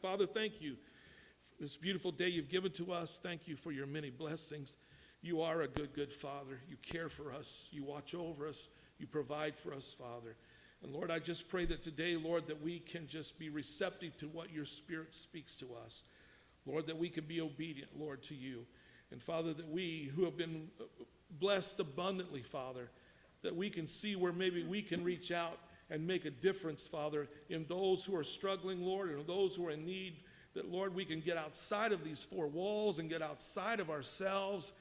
Father, thank you for this beautiful day you've given to us. Thank you for your many blessings. You are a good, good Father. You care for us. You watch over us. You provide for us, Father. And Lord, I just pray that today, Lord, that we can just be receptive to what your Spirit speaks to us. Lord, that we can be obedient, Lord, to you. And Father, that we who have been blessed abundantly, Father, that we can see where maybe we can reach out and make a difference, Father, in those who are struggling, Lord, and those who are in need, that, Lord, we can get outside of these four walls and get outside of ourselves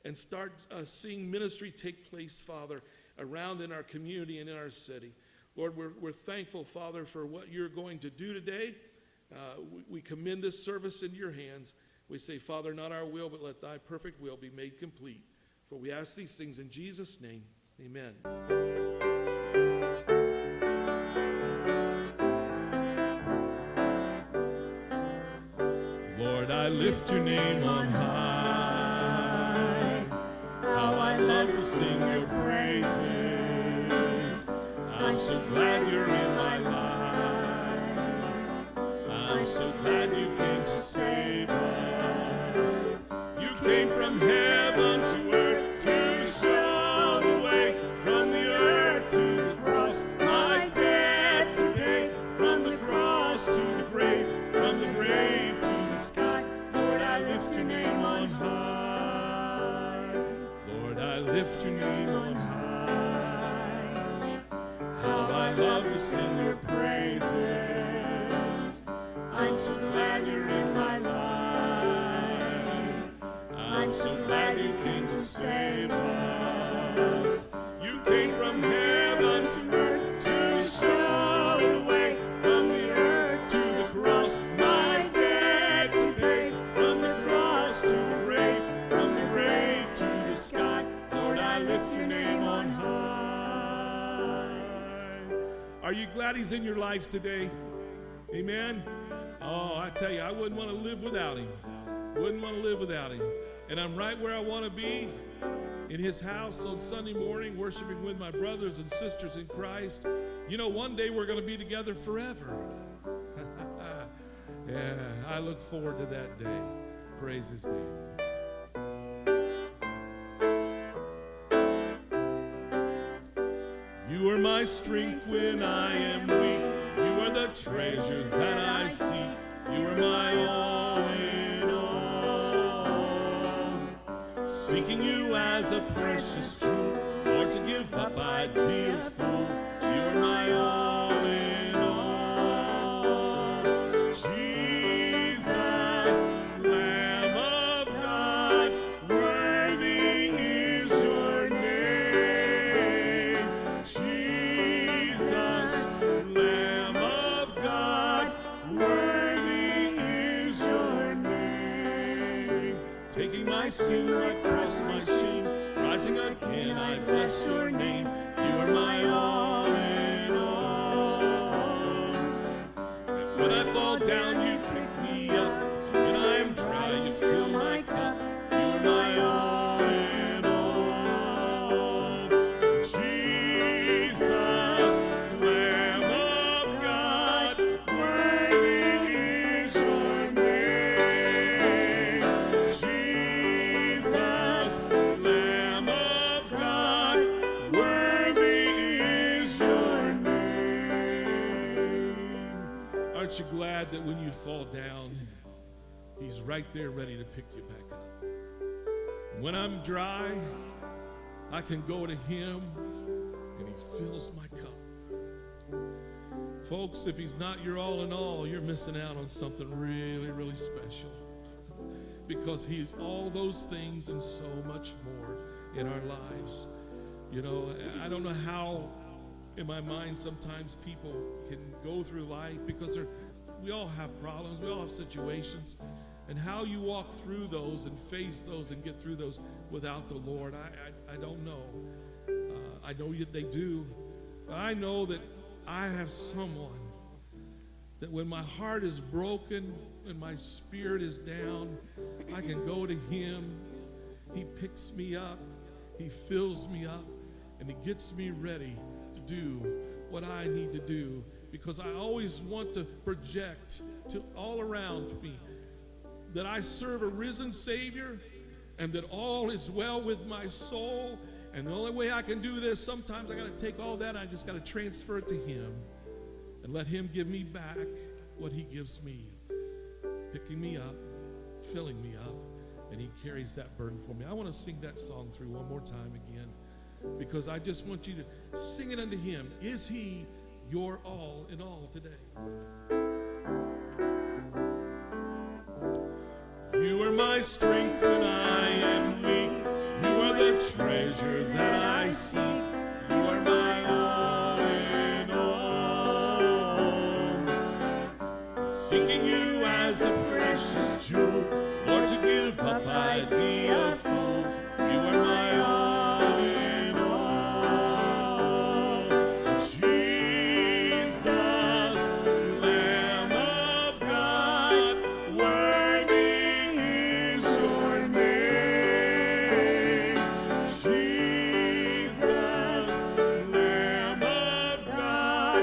and start seeing ministry take place, Father, around in our community and in our city. Lord, we're thankful, Father, for what you're going to do today. We commend this service in your hands. We say, Father, not our will, but let thy perfect will be made complete. For we ask these things in Jesus' name. Amen. Lord, I lift your name on high. How I love to sing your praises. I'm so glad you're in my life. I'm so glad you came to save us. You came from heaven to earth to show the way, from the earth to the cross, my debt to pay, from the cross to the grave, from the grave to the sky. Lord, I lift your name on high. Lord, I lift your name on high. How I love to sing your praises. I'm so glad you're in my life. I'm so glad you came to save us. You came from heaven to earth to show the way, from the earth to the cross, my debt to pay, from the cross to the grave, from the grave to the sky. Lord, I lift your name on high. Are you glad he's in your life today? Amen? Oh, I tell you, I wouldn't want to live without him. Wouldn't want to live without him. And I'm right where I want to be, in his house on Sunday morning, worshiping with my brothers and sisters in Christ. You know, one day we're going to be together forever. Yeah, I look forward to that day. Praise his name. You are my strength when I am weak. You are the treasure that I seek. You are my all in all. Seeking you as a precious jewel, or to give up I'd be a fool. You are my all in all. Jesus, Lamb of God, worthy is your name. Jesus, Lamb of God, worthy is your name. Taking my sin, I cross my shame. Rising again, I bless your name. You are my all in all. When I fall down, you pick me up. When I am dry, you fill my cup. You are my all in all. Jesus, Lamb of God, worthy is your name. Jesus, Lamb of God, worthy is your name. Aren't you glad that when you fall down, he's right there ready to pick you back up? When I'm dry, I can go to him and he fills my cup. Folks, if he's not your all in all, you're missing out on something really, really special. Because he is all those things and so much more in our lives. You know, I don't know how in my mind sometimes people can go through life, because we all have problems, we all have situations, and how you walk through those and face those and get through those without the Lord, I don't know. I know they do, but I know that I have someone that when my heart is broken and my spirit is down, I can go to him. He picks me up, he fills me up, and he gets me ready to do what I need to do, because I always want to project to all around me that I serve a risen Savior and that all is well with my soul. And the only way I can do this, sometimes I got to take all that and I just got to transfer it to Him and let Him give me back what He gives me, picking me up, filling me up, and He carries that burden for me. I want to sing that song through one more time again, because I just want you to sing it unto Him. Is He your all in all today? You are my strength when I am weak. You are the treasure that I seek. You are my all in all. Seeking you as a precious jewel, Lord, to give up I'd be a fool. You are my all in all. Jesus, Lamb of God, worthy is your name. Jesus, Lamb of God,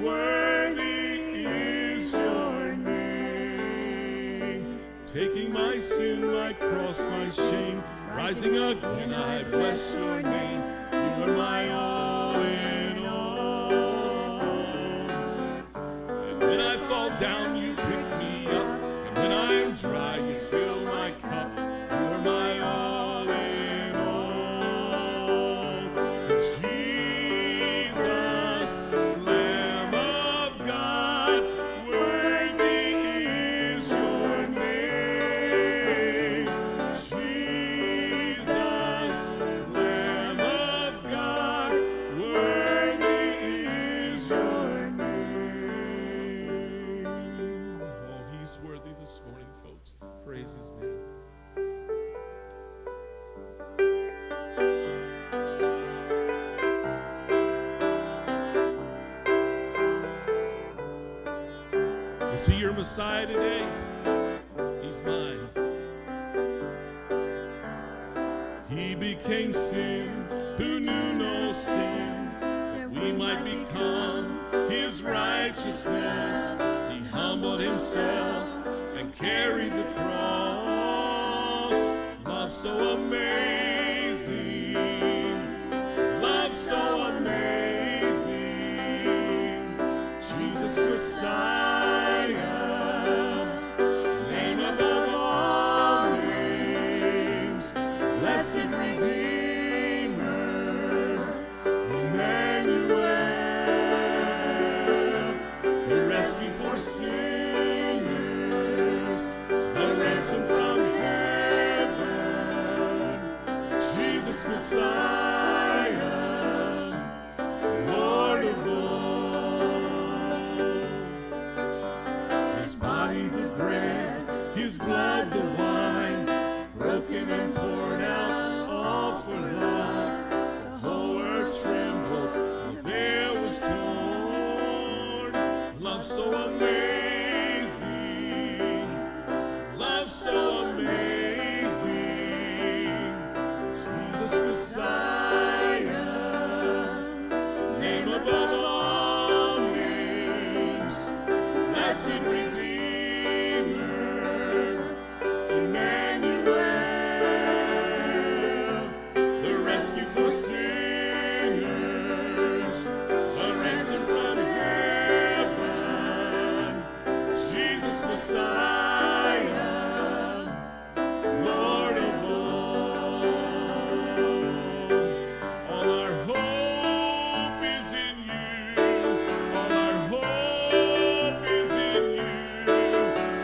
worthy is your name. Taking my sin, my cross, my shame, rising again, I bless your name. You are my all in all. And when I fall down, you pick me up. And when I am dry, you fill my cup. You are my all in all. Jesus, Lamb of God, worthy is your name. Jesus, Lamb of God, worthy is your name. Oh, He's worthy this morning, folks. Praise His name. Is He your Messiah today? He's mine. He became sin who knew no sin, that we might become His righteousness. He humbled Himself and carried the cross. Love so amazing, love so amazing. Jesus Messiah, name above all names, blessed Redeemer, Emmanuel, the rescue for sinners, the ransom from heaven. Jesus Messiah, Lord of all. His body the bread, His blood the wine, broken and poured out, all for love. The whole earth trembled, the veil was torn. Love so amazing, love so amazing. Jesus Messiah, name above all names, blessed Redeemer, Emmanuel, the rescue for sinners, a ransom from heaven. Jesus Messiah, Lord of all. All our hope is in you. All our hope is in you.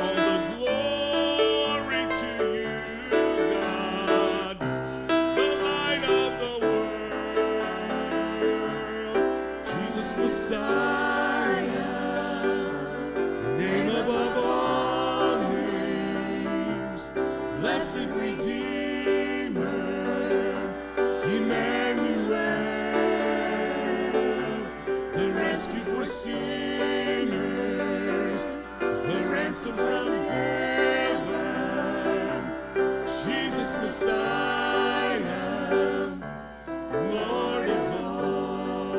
All the glory to you, God, the light of the world. Jesus Messiah, name above all names, blessed Redeemer, Emmanuel, the rescue for sinners, the ransom from heaven. Jesus Messiah, Lord of all.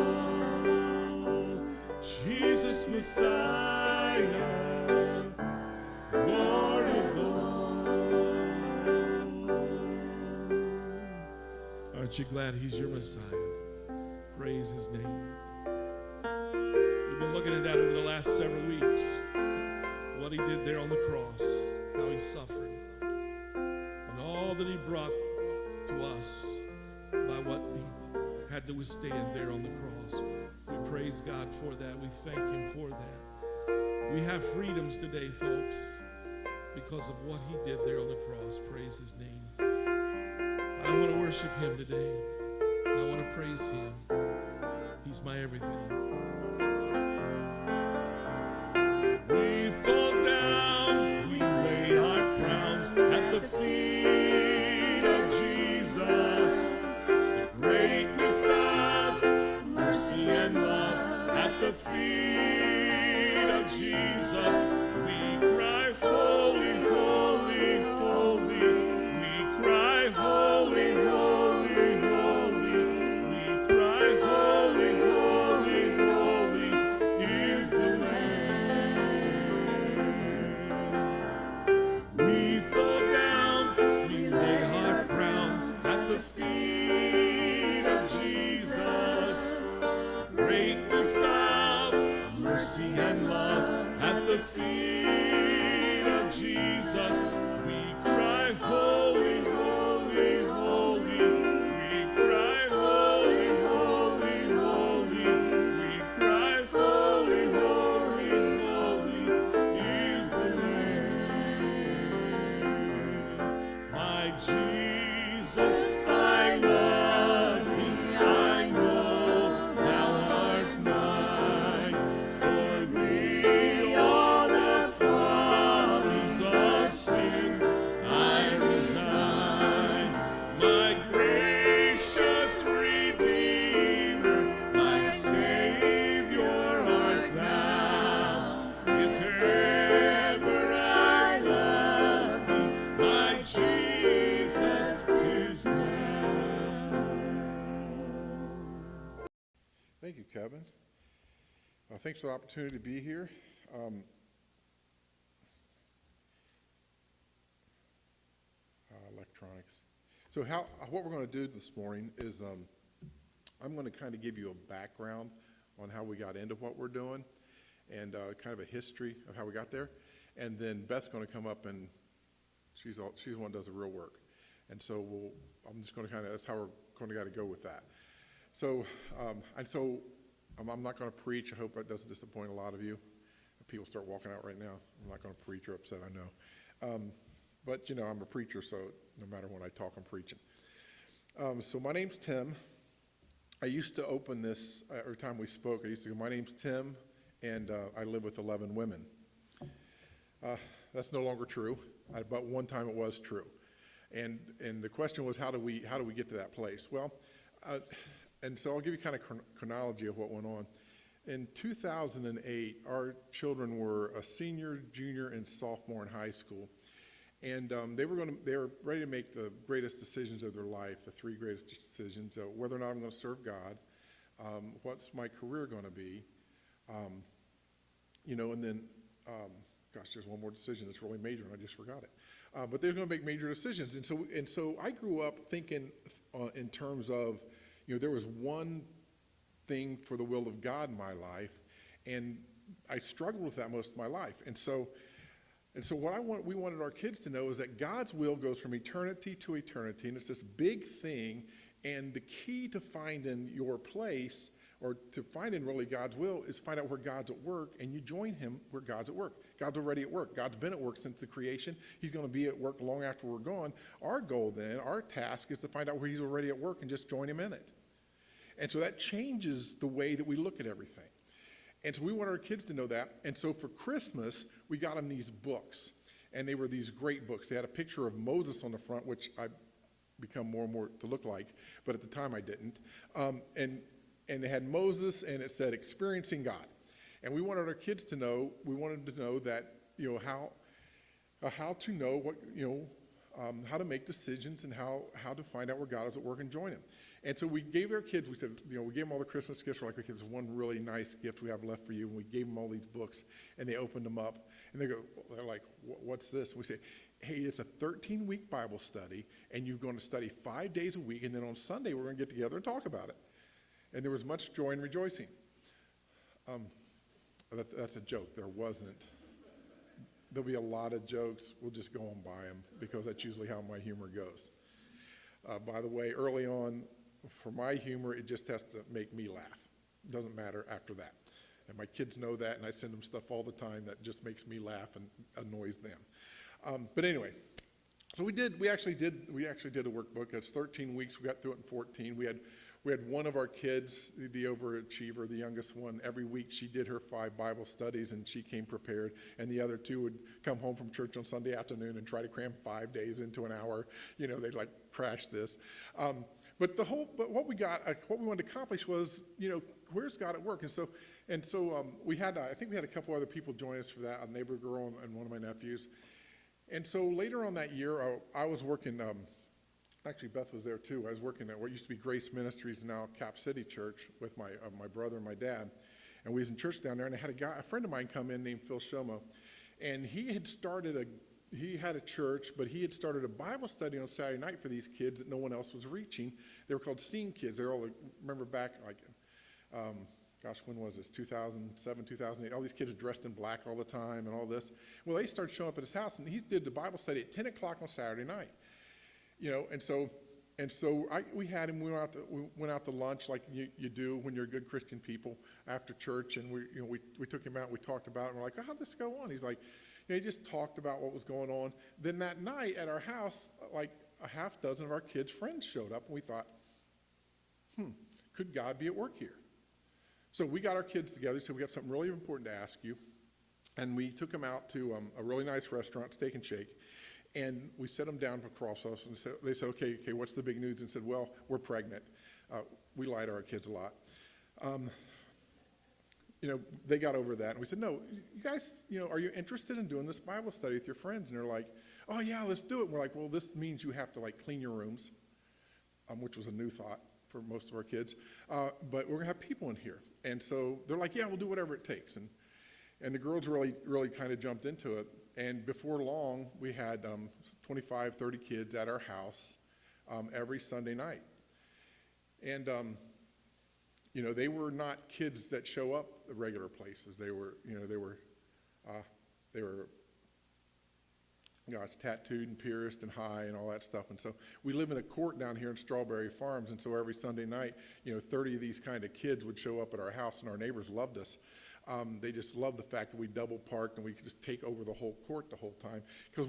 Jesus Messiah, Aren't you glad he's your Messiah? Praise his name. We've been looking at that over the last several weeks. What he did there on the cross, how he suffered, and all that he brought to us by what he had to withstand there on the cross. We praise God for that. We thank him for that. We have freedoms today, folks, because of what he did there on the cross. Praise his name. I want to worship him today. I want to praise him. He's my everything. We fall down, we lay our crowns at the feet of Jesus. The greatness of mercy and love at the feet of Jesus. We cry, holy, holy, holy. We cry, holy, holy, holy. We cry, holy, holy, holy is the Lamb. We fall down, we lay our crowns at the feet of Jesus. Greatness of mercy and love at the feet of Jesus. We cry, holy, holy, holy. We cry, holy, holy, holy. We cry, holy, holy, holy is the Lamb. My Jesus, I love thee. I know thou art mine. For thee all the follies of sin I resign. My gracious Redeemer, my Savior art thou. If ever I love thee, my Jesus, 'tis now. Thank you, Kevin. Thanks for the opportunity to be here. Electronics. So what we're going to do this morning is I'm going to kind of give you a background on how we got into what we're doing and kind of a history of how we got there. And then Beth's going to come up and she's the one that does the real work. And so I'm just going to that's how we're going to go with that. So, I'm not going to preach. I hope that doesn't disappoint a lot of you. People start walking out right now. I'm not going to preach or upset, I know. But, I'm a preacher, so no matter when I talk, I'm preaching. So my name's Tim. I used to open this, every time we spoke, I used to go, my name's Tim, and I live with 11 women. That's no longer true, but one time it was true. And the question was, how do we get to that place? Well, and so I'll give you kind of chronology of what went on. In 2008, our children were a senior, junior, and sophomore in high school, and they were ready to make the greatest decisions of their life, the three greatest decisions: whether or not I'm going to serve God, what's my career going to be, and then, there's one more decision that's really major, and I just forgot it. But they're going to make major decisions, and so I grew up thinking in terms of, there was one thing for the will of God in my life, and I struggled with that most of my life. And so what we wanted our kids to know is that God's will goes from eternity to eternity, and it's this big thing, and the key to finding your place, or to finding really God's will, is find out where God's at work, and you join him where God's at work. God's already at work. God's been at work since the creation. He's going to be at work long after we're gone. Our goal then, our task, is to find out where he's already at work and just join him in it. And so that changes the way that we look at everything. And so we want our kids to know that. And so for Christmas, we got them these books. And they were these great books. They had a picture of Moses on the front, which I've become more and more to look like, but at the time I didn't. And they had Moses, and it said, Experiencing God. And we wanted our kids to know, that, how to know what, how to make decisions and how to find out where God is at work and join him. And so we gave our kids, we said, we gave them all the Christmas gifts. We're like, okay, there's one really nice gift we have left for you. And we gave them all these books, and they opened them up, and they're like, what's this? And we say, hey, it's a 13-week Bible study, and you're going to study 5 days a week, and then on Sunday we're going to get together and talk about it. And there was much joy and rejoicing. That's a joke. There wasn't. There'll be a lot of jokes. We'll just go on by them because that's usually how my humor goes. By the way, early on, for my humor, it just has to make me laugh. It doesn't matter after that. And my kids know that, and I send them stuff all the time that just makes me laugh and annoys them. But anyway, so we actually did a workbook. It's 13 weeks. We got through it in 14. We had one of our kids, the overachiever, the youngest one, every week she did her 5 Bible studies and she came prepared, and the other 2 would come home from church on Sunday afternoon and try to cram 5 days into an hour. They'd like crash this. But what we wanted to accomplish was, where's God at work? And so we had, I think we had a couple other people join us for that, a neighbor girl and one of my nephews. And so later on that year, I was working, actually Beth was there too. I was working at what used to be Grace Ministries, now Cap City Church, with my brother and my dad. And we was in church down there, and I had a friend of mine come in named Phil Shoma, and he had a church, but he had started a Bible study on Saturday night for these kids that no one else was reaching. They were called Seeing Kids. They're all, remember back, when was this, 2007, 2008? All these kids dressed in black all the time and all this. Well, they started showing up at his house, and he did the Bible study at 10 o'clock on Saturday night. And so we had him. We went out to lunch like you do when you're good Christian people after church, and we took him out. We talked about it. And we're like, oh, how'd this go on? He's like, he just talked about what was going on. Then that night at our house, like a half dozen of our kids' friends showed up, and we thought, could God be at work here? So we got our kids together, said we got something really important to ask you, and we took them out to a really nice restaurant, Steak and Shake, and we set them down across us, and they said, okay, what's the big news? And said, well, we're pregnant. We lie to our kids a lot. They got over that, and we said, no, you guys, are you interested in doing this Bible study with your friends? And they're like, oh yeah, let's do it. And we're like, well, this means you have to clean your rooms, which was a new thought for most of our kids, but we're gonna have people in here. And so they're like, yeah, we'll do whatever it takes. And the girls really kind of jumped into it. And before long, we had 25, 30 kids at our house every Sunday night. And they were not kids that show up at regular places. They were tattooed and pierced and high and all that stuff. And so we live in a court down here in Strawberry Farms, and so every Sunday night, 30 of these kind of kids would show up at our house, and our neighbors loved us. They just loved the fact that we double parked and we could just take over the whole court the whole time, because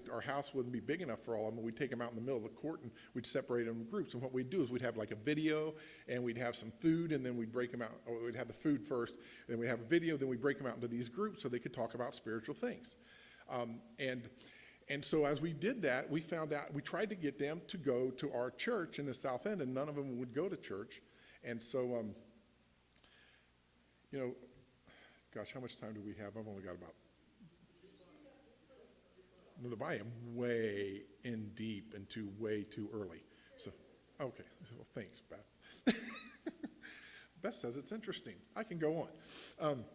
our house wouldn't be big enough for all of them. We'd take them out in the middle of the court and we'd separate them in groups. And what we'd do is we'd have a video, and we'd have some food, and then we'd break them out. Or we'd have the food first, then we'd have a video, then we'd break them out into these groups so they could talk about spiritual things. And so as we did that, we found out, we tried to get them to go to our church in the South End, and none of them would go to church. And so, gosh, how much time do we have? I've only got about... No, I am way in deep and way too early. So, okay. Well, thanks, Beth. Beth says it's interesting. I can go on.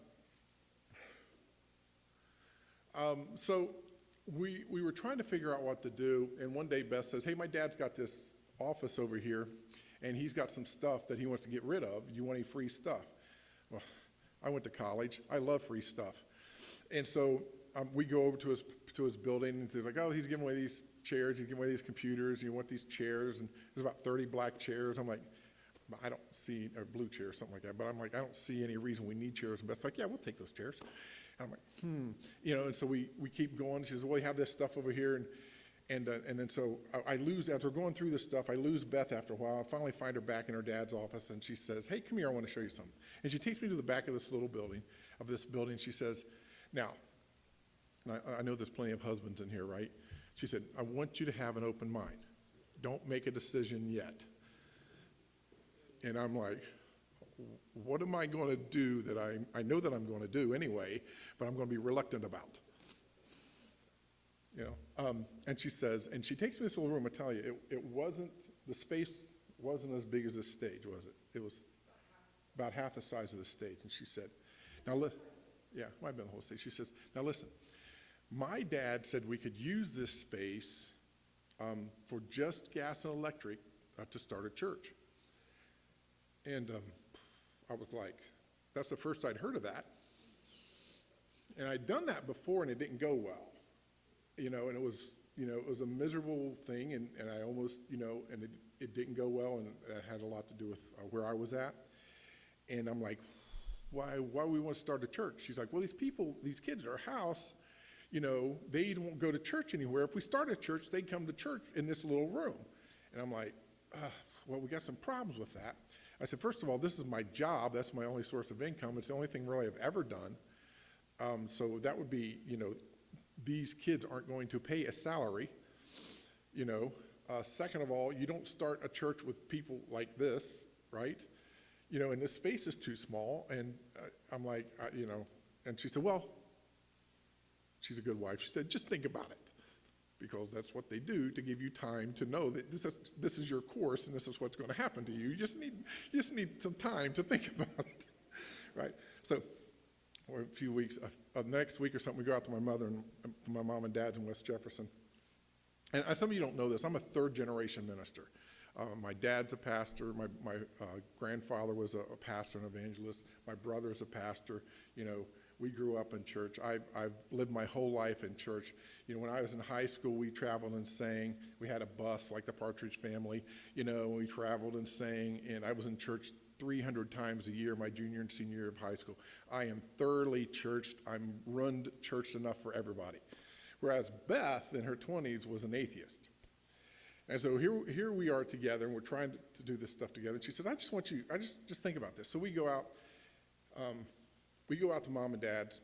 So we were trying to figure out what to do, and one day Beth says, hey, my dad's got this office over here, and he's got some stuff that he wants to get rid of. Do you want any free stuff? Well, I went to college. I love free stuff. And so we go over to his building, and they're like, oh, he's giving away these chairs, he's giving away these computers, you want these chairs, and there's about 30 black chairs. I'm like, I don't see, a blue chair or something like that, but I'm like, I don't see any reason we need chairs. And Beth's like, yeah, we'll take those chairs. And I'm like, and so we keep going. She says, well, you have this stuff over here, and then so I lose, as we're going through this stuff, I lose Beth after a while. I finally find her back in her dad's office, and she says, hey, come here, I want to show you something. And she takes me to the back of this little building, She says, now, I know there's plenty of husbands in here, right? She said, I want you to have an open mind. Don't make a decision yet. And I'm like, what am I going to do that I know that I'm going to do anyway, but I'm going to be reluctant about? you know. And she says, and she takes me to this little room. I tell you, it wasn't, the space wasn't as big as this stage, was it? It was about half the size of the stage. And she said, yeah, might have been the whole stage. She says, now listen, my dad said we could use this space for just gas and electric to start a church. And I was like, that's the first I'd heard of that. And I'd done that before, and it didn't go well, you know, and it was a miserable thing, and I almost, you know, and it didn't go well, and it had a lot to do with where I was at. And I'm like, why we want to start a church? She's like, well, these kids at our house, you know, they won't go to church anywhere. If we start a church, they come to church in this little room. And I'm like, well, we got some problems with that. I said, first of all, this is my job. That's my only source of income. It's the only thing really I've ever done. So that would be, you know, these kids aren't going to pay a salary, you know. Second of all, you don't start a church with people like this, right? You know, and this space is too small. And I'm like, you know, and she said, well, she's a good wife. She said, just think about it, because that's what they do to give you time to know that this is your course and this is what's going to happen to you. You just need some time to think about it, right? So, or a few weeks, next week or something, we go out to my mom and dad's in West Jefferson. And some of you don't know this. I'm a third-generation minister. My dad's a pastor. My grandfather was a pastor and evangelist. My brother's a pastor. You know, we grew up in church. I've lived my whole life in church. You know, when I was in high school, we traveled and sang. We had a bus like the Partridge Family. You know, we traveled and sang, and I was in church 300 times a year, my junior and senior year of high school. I am thoroughly churched. I'm run churched enough for everybody. Whereas Beth, in her 20s, was an atheist. And so here we are together, and we're trying to do this stuff together. And she says, I just think about this. So we go out to mom and dad's,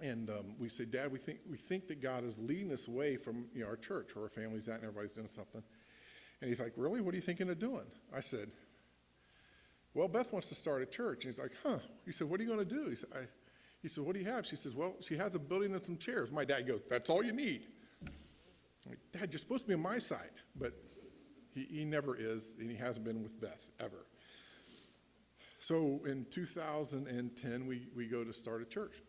and we say, Dad, we think that God is leading us away from, you know, our church, where our family's at and everybody's doing something. And he's like, really? What are you thinking of doing? I said, well, Beth wants to start a church. And he's like, huh. He said, what are you going to do? He said, what do you have? She says, well, she has a building and some chairs. My dad goes, that's all you need. I'm like, Dad, you're supposed to be on my side. But he never is, and he hasn't been with Beth ever. So in 2010, we go to start a church.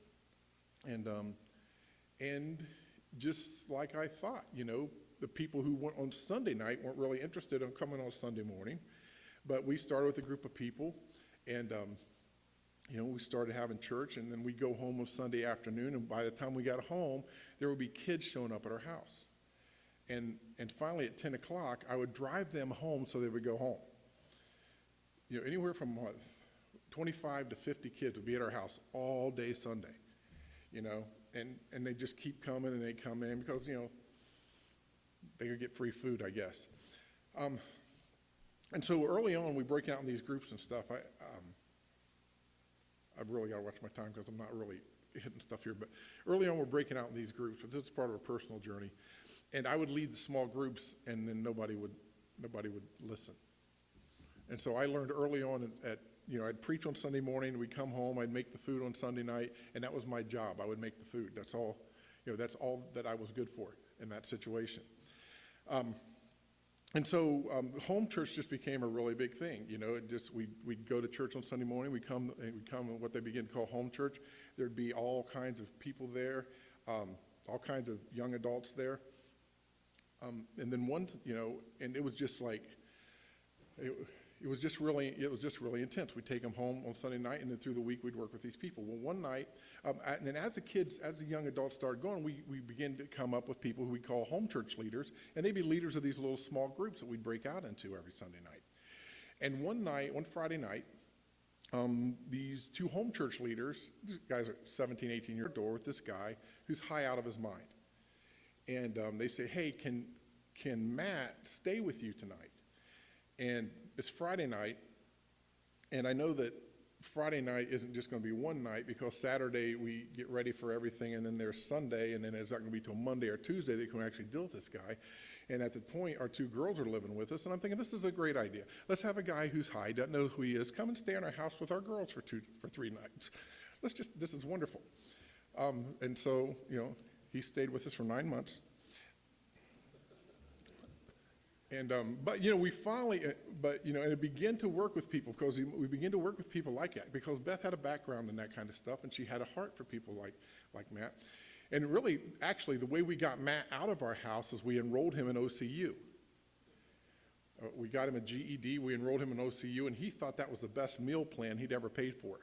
And just like I thought, you know, the people who went on Sunday night weren't really interested in coming on Sunday morning. But we started with a group of people, and, you know, we started having church, and then we'd go home on Sunday afternoon, and by the time we got home, there would be kids showing up at our house. And finally, at 10 o'clock, I would drive them home so they would go home. You know, anywhere from 25 to 50 kids would be at our house all day Sunday, you know, and they just keep coming, and they come in because, you know, they could get free food, I guess. And so early on, we break out in these groups and stuff. I've really got to watch my time because I'm not really hitting stuff here. But early on, we're breaking out in these groups. This is part of a personal journey. And I would lead the small groups, and then nobody would listen. And so I learned early on you know, I'd preach on Sunday morning. We'd come home. I'd make the food on Sunday night, and that was my job. I would make the food. That's all. You know, that's all that I was good for in that situation. And so home church just became a really big thing. You know, we'd go to church on Sunday morning. We'd come in what they begin to call home church. There'd be all kinds of people there, all kinds of young adults there. And then you know, and it was just like, it was just really intense. We'd take them home on Sunday night, and then through the week we'd work with these people. Well, one night, and then as the young adults started going, we began to come up with people who we call home church leaders, and they'd be leaders of these little small groups that we'd break out into every Sunday night. And one Friday night, these two home church leaders, these guys are 17, 18 years old, with this guy who's high out of his mind. And they say, hey, can Matt stay with you tonight? And it's Friday night, and I know that Friday night isn't just going to be one night, because Saturday we get ready for everything, and then there's Sunday, and then it's not going to be till Monday or Tuesday that you can actually deal with this guy. And at the point, our two girls are living with us, and I'm thinking, this is a great idea. Let's have a guy who's high, doesn't know who he is, come and stay in our house with our girls for 3 nights. This is wonderful. And so, you know, he stayed with us for 9 months. But, we finally, and it began to work with people because we began to work with people like that because Beth had a background in that kind of stuff and she had a heart for people like Matt. And really, actually, the way we got Matt out of our house is we enrolled him in OCU. We got him a GED, we enrolled him in OCU, and he thought that was the best meal plan he'd ever paid for.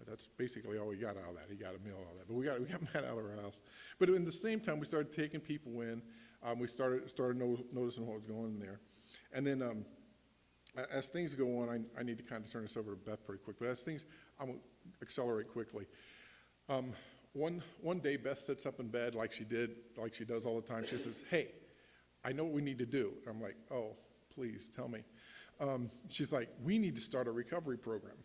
That's basically all we got out of that. He got a meal out of that. But we got Matt out of our house. But in the same time, we started taking people in. We started noticing what was going on there. And then as things go on, I need to kind of turn this over to Beth pretty quick. But as things, I'm going to accelerate quickly. One day, Beth sits up in bed like she does all the time. She says, "Hey, I know what we need to do." I'm like, "Oh, please tell me." She's like, "We need to start a recovery program."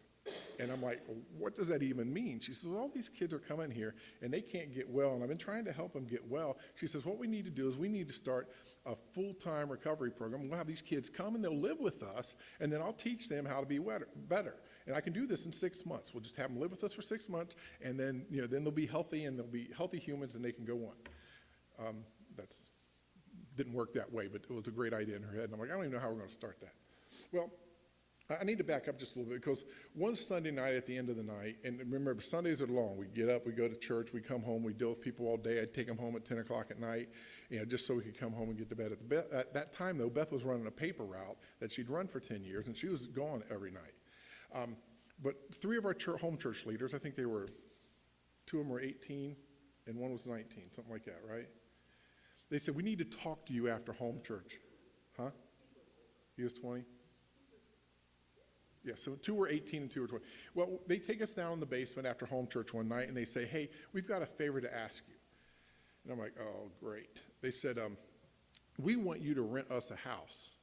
And I'm like, "Well, what does that even mean?" She says, "Well, all these kids are coming here and they can't get well, and I've been trying to help them get well." She says, "What we need to do is we need to start a full-time recovery program. We'll have these kids come and they'll live with us, and then I'll teach them how to be better. And I can do this in 6 months. We'll just have them live with us for 6 months, and then then they'll be healthy and they'll be healthy humans and they can go on." That's didn't work that way, but it was a great idea in her head. And I'm like, I don't even know how we're going to start that. Well, I need to back up just a little bit because one Sunday night at the end of the night, and remember, Sundays are long. We get up, we go to church, we come home, we deal with people all day. I'd take them home at 10 o'clock at night, just so we could come home and get to bed. At that time, though, Beth was running a paper route that she'd run for 10 years, and she was gone every night. But 3 of our home church leaders, I think they were, 2 of them were 18, and 1 was 19, something like that, right? They said, "We need to talk to you after home church." Huh? He was 20? Yeah, so 2 were 18 and 2 were 20. Well, they take us down in the basement after home church one night, and they say, "Hey, we've got a favor to ask you." And I'm like, "Oh, great." They said, "We want you to rent us a house."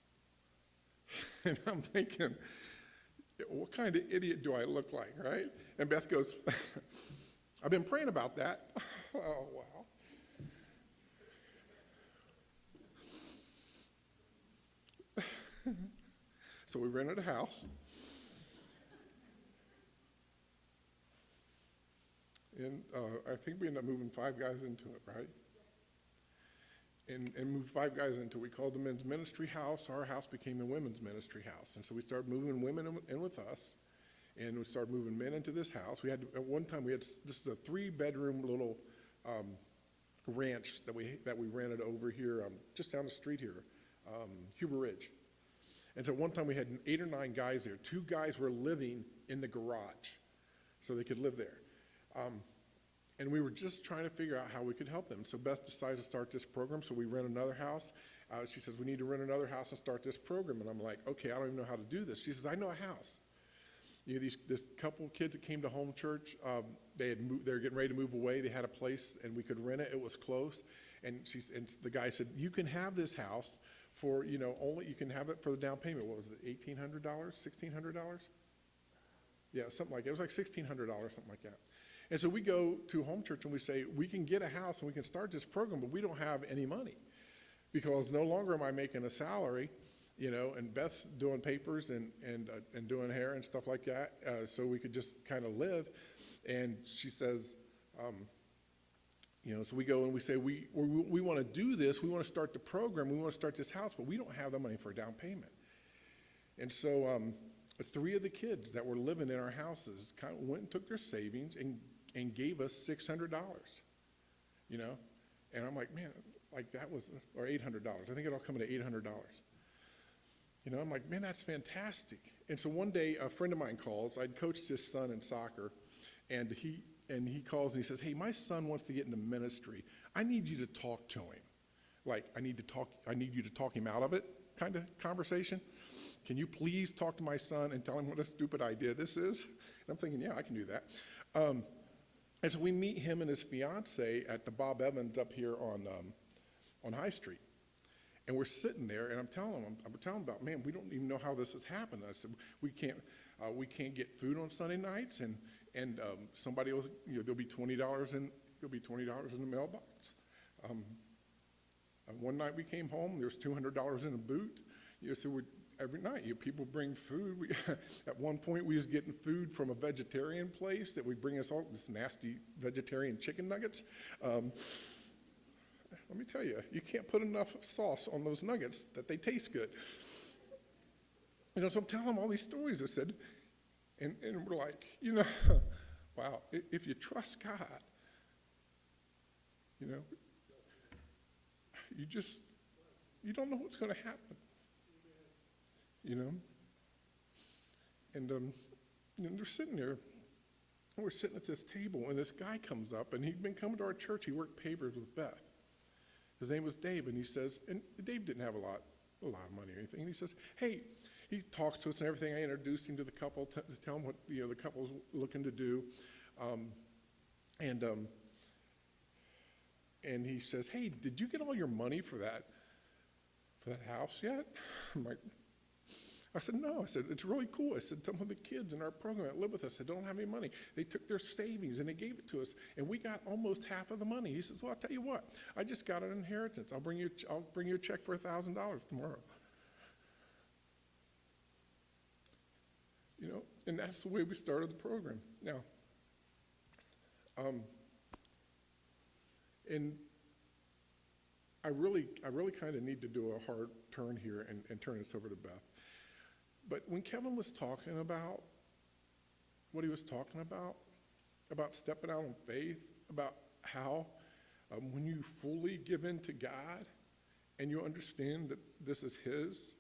And I'm thinking, what kind of idiot do I look like, right? And Beth goes, "I've been praying about that." Oh, wow. So we rented a house. And I think we ended up moving 5 guys into it, right? And moved 5 guys into it. We called the men's ministry house. Our house became the women's ministry house. And so we started moving women in with us. And we started moving men into this house. We had, at one time, this is a 3-bedroom little ranch that we rented over here, just down the street here, Huber Ridge. And so one time we had 8 or 9 guys there. 2 guys were living in the garage so they could live there. And we were just trying to figure out how we could help them. So Beth decided to start this program, so we rent another house. She says, "We need to rent another house and start this program." And I'm like, "Okay, I don't even know how to do this." She says, "I know a house." This couple of kids that came to home church, they were getting ready to move away. They had a place, and we could rent it. It was close. And the guy said, "You can have this house for, only you can have it for the down payment." What was it, $1,800, $1,600? Yeah, something like that. It was like $1,600, something like that. And so we go to home church and we say, "We can get a house and we can start this program, but we don't have any money because no longer am I making a salary, and Beth's doing papers and doing hair and stuff like that, so we could just kind of live." And she says, so we go and we say, we want to do this. We want to start the program. We want to start this house, but we don't have the money for a down payment. And so 3 of the kids that were living in our houses kind of went and took their savings and gave us $600, And I'm like, man, like that was, or $800. I think it all come to $800. I'm like, man, that's fantastic. And so one day a friend of mine calls. I'd coached his son in soccer, and he calls and he says, "Hey, my son wants to get into ministry. I need you to talk to him. Like, I need you to talk him out of it," kind of conversation. "Can you please talk to my son and tell him what a stupid idea this is?" And I'm thinking, yeah, I can do that. And so we meet him and his fiance at the Bob Evans up here on High Street. And we're sitting there, and I'm telling him about, man, we don't even know how this has happened. I said, we can't get food on Sunday nights, and somebody will, there'll be $20 in the mailbox. One night we came home, there's $200 in a boot. So every night, people bring food. At one point, we was getting food from a vegetarian place that would bring us all this nasty vegetarian chicken nuggets. let me tell you, you can't put enough sauce on those nuggets that they taste good. So I'm telling them all these stories. I said, and we're like, wow, if you trust God, you don't know what's going to happen, And, they're sitting there, and we're sitting at this table, and this guy comes up, and he'd been coming to our church. He worked pavers with Beth. His name was Dave, and he says, and Dave didn't have a lot of money or anything, and he says, hey, he talks to us and everything. I introduced him to the couple to tell him what the couple's looking to do, and he says, hey, did you get all your money for that house yet? I said, no. I said, it's really cool. I said, some of the kids in our program that live with us, they don't have any money. They took their savings and they gave it to us, and we got almost half of the money. He says, well, I'll tell you what. I just got an inheritance. I'll bring you a check for $1,000 tomorrow. And that's the way we started the program. Now, and I really kind of need to do a hard turn here and turn this over to Beth. But when Kevin was talking about what he was talking about stepping out in faith, about how when you fully give in to God and you understand that this is His,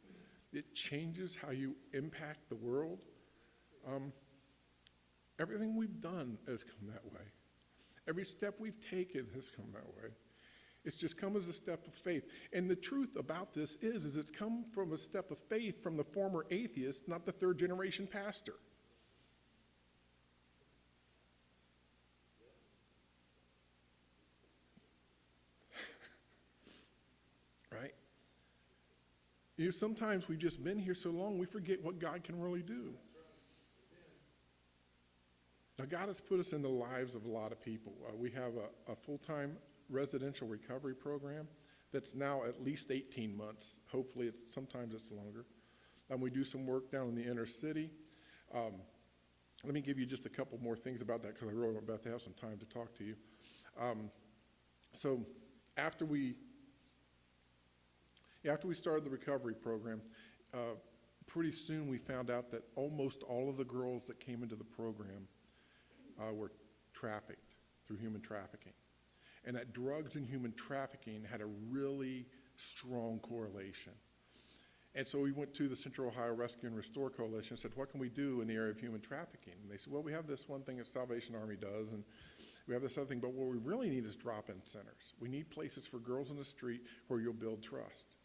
it changes how you impact the world. Everything we've done has come that way. Every step we've taken has come that way. It's just come as a step of faith. And the truth about this is it's come from a step of faith from the former atheist, not the third generation pastor. Right? Sometimes we've just been here so long we forget what God can really do. Now, God has put us in the lives of a lot of people. We have a full-time residential recovery program that's now at least 18 months. Hopefully, sometimes it's longer. We do some work down in the inner city. Let me give you just a couple more things about that because I really want Beth to have some time to talk to you. So after we started the recovery program, pretty soon we found out that almost all of the girls that came into the program were trafficked through human trafficking. And that drugs and human trafficking had a really strong correlation. And so we went to the Central Ohio Rescue and Restore Coalition and said, what can we do in the area of human trafficking? And they said, well, we have this one thing that Salvation Army does, and we have this other thing, but what we really need is drop-in centers. We need places for girls in the street where you'll build trust.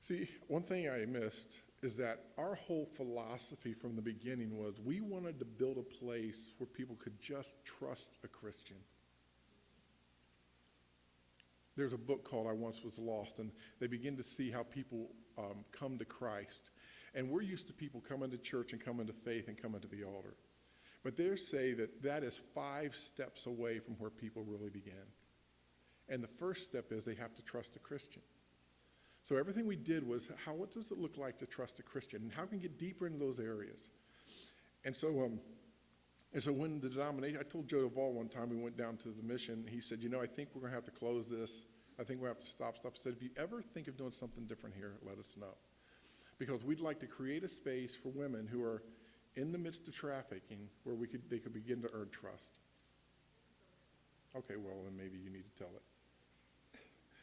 See, one thing I missed is that our whole philosophy from the beginning was we wanted to build a place where people could just trust a Christian. There's a book called I Once Was Lost, and they begin to see how people come to Christ. And we're used to people coming to church and coming to faith and coming to the altar. But they say that is 5 steps away from where people really begin. And the first step is they have to trust a Christian. So everything we did was, what does it look like to trust a Christian? And how can we get deeper into those areas? And so when the denomination, I told Joe Duvall one time, we went down to the mission, he said, I think we're going to have to close this. I think we're going to have to stop stuff. I said, if you ever think of doing something different here, let us know. Because we'd like to create a space for women who are in the midst of trafficking where they could begin to earn trust. Okay, well, then maybe you need to tell it.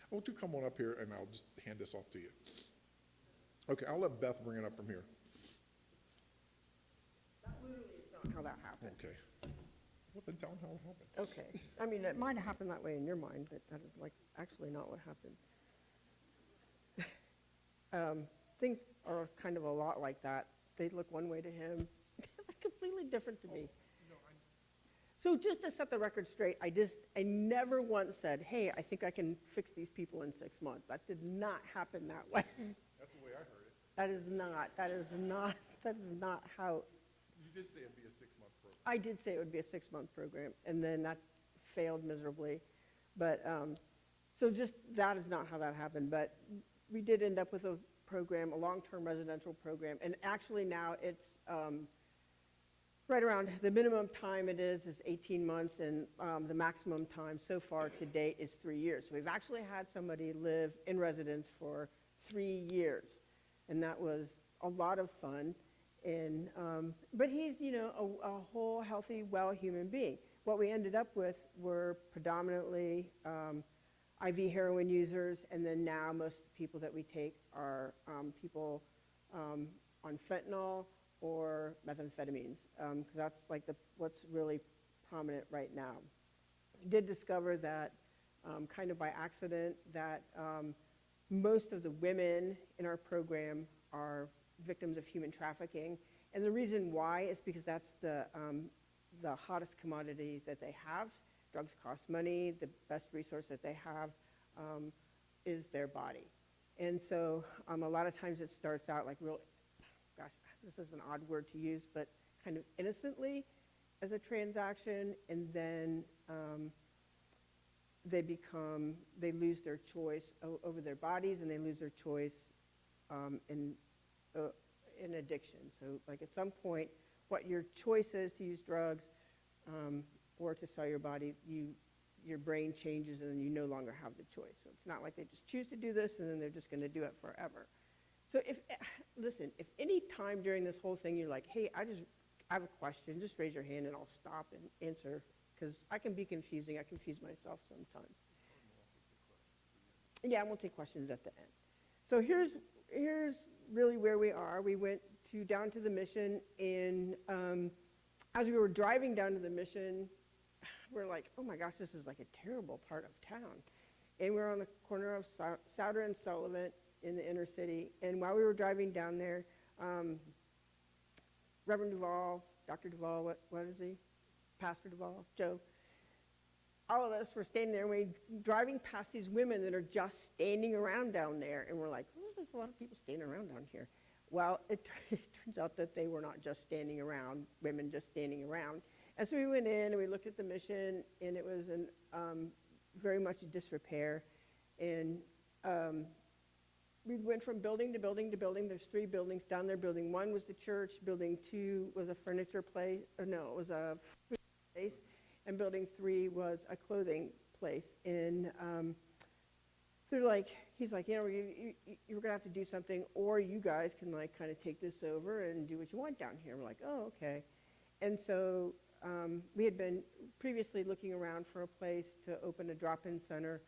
Won't you come on up here and I'll just hand this off to you. Okay, I'll let Beth bring it up from here. That literally is not how that happened. Okay. What the down how it happened? Okay. I mean, it might have happened that way in your mind, but that is actually not what happened. Things are kind of a lot like that. They look one way to him, completely different to me. So just to set the record straight, I never once said, hey, I think I can fix these people in 6 months. That did not happen that way. That's the way I heard it. That is not how. You did say it'd be a 6-month program. I did say it would be a 6-month program, and then that failed miserably. But, so just, that is not how that happened. But we did end up with a program, a long-term residential program, and actually now it's right around, the minimum time it is 18 months, and the maximum time so far to date is 3 years. So we've actually had somebody live in residence for 3 years, and that was a lot of fun. And, but he's, a whole healthy, well human being. What we ended up with were predominantly IV heroin users, and then now most of the people that we take are people on fentanyl or methamphetamines, because that's like what's really prominent right now. We did discover that, kind of by accident, that most of the women in our program are victims of human trafficking, and the reason why is because that's the hottest commodity that they have. Drugs cost money. The best resource that they have is their body, and so a lot of times it starts out like real, gosh, this is an odd word to use, but kind of innocently as a transaction, and then they lose their choice over their bodies, and they lose their choice in addiction. So like at some point, what your choice is to use drugs or to sell your body, your brain changes and you no longer have the choice. So it's not like they just choose to do this and then they're just going to do it forever. So if any time during this whole thing you're like, hey, I have a question, just raise your hand and I'll stop and answer, because I can be confusing. I confuse myself sometimes. Yeah, and we'll take questions at the end. So here's really where we are. We went down to the mission, and as we were driving down to the mission, we're like, oh my gosh, this is like a terrible part of town. And we're on the corner of Souder and Sullivan in the inner city. And while we were driving down there, Reverend Duvall, Dr. Duvall, what is he? Pastor Duvall, Joe. All of us were standing there, and we're driving past these women that are just standing around down there. And we're like, oh, there's a lot of people standing around down here. Well, it turns out that they were not just standing around, women just standing around. And so we went in and we looked at the mission, and it was in very much disrepair. And we went from building to building to building. There's 3 buildings down there. Building 1 was the church. Building 2 was a furniture place. It was a food place. And building 3 was a clothing place. And he's like, you're going to have to do something, or you guys can like kind of take this over and do what you want down here. We're like, oh, okay. And so we had been previously looking around for a place to open a drop-in center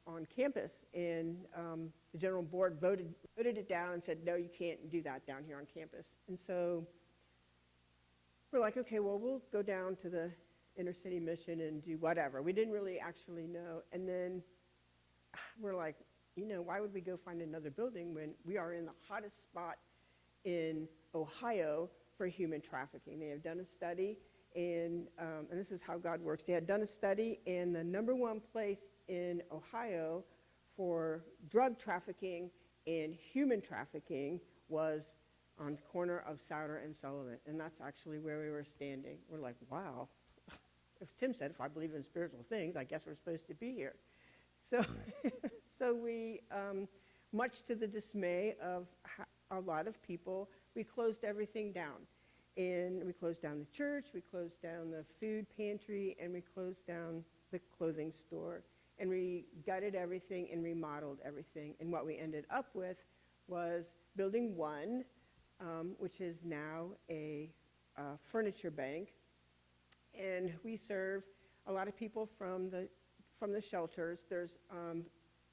on campus, and the general board voted it down and said, no, you can't do that down here on campus. And so we're like, okay, well, we'll go down to the inner city mission and do whatever. We didn't really actually know. And then we're like, why would we go find another building when we are in the hottest spot in Ohio for human trafficking? They have done a study, and this is how God works. They had done a study, and the number 1 place in Ohio for drug trafficking and human trafficking was on the corner of Souder and Sullivan, and that's actually where we were standing. We're like, wow. As Tim said, if I believe in spiritual things, I guess we're supposed to be here. So, so we, much to the dismay of a lot of people, we closed everything down. And we closed down the church, we closed down the food pantry, and we closed down the clothing store. And we gutted everything and remodeled everything. And what we ended up with was building 1, which is now a furniture bank. And we serve a lot of people from the shelters. There's,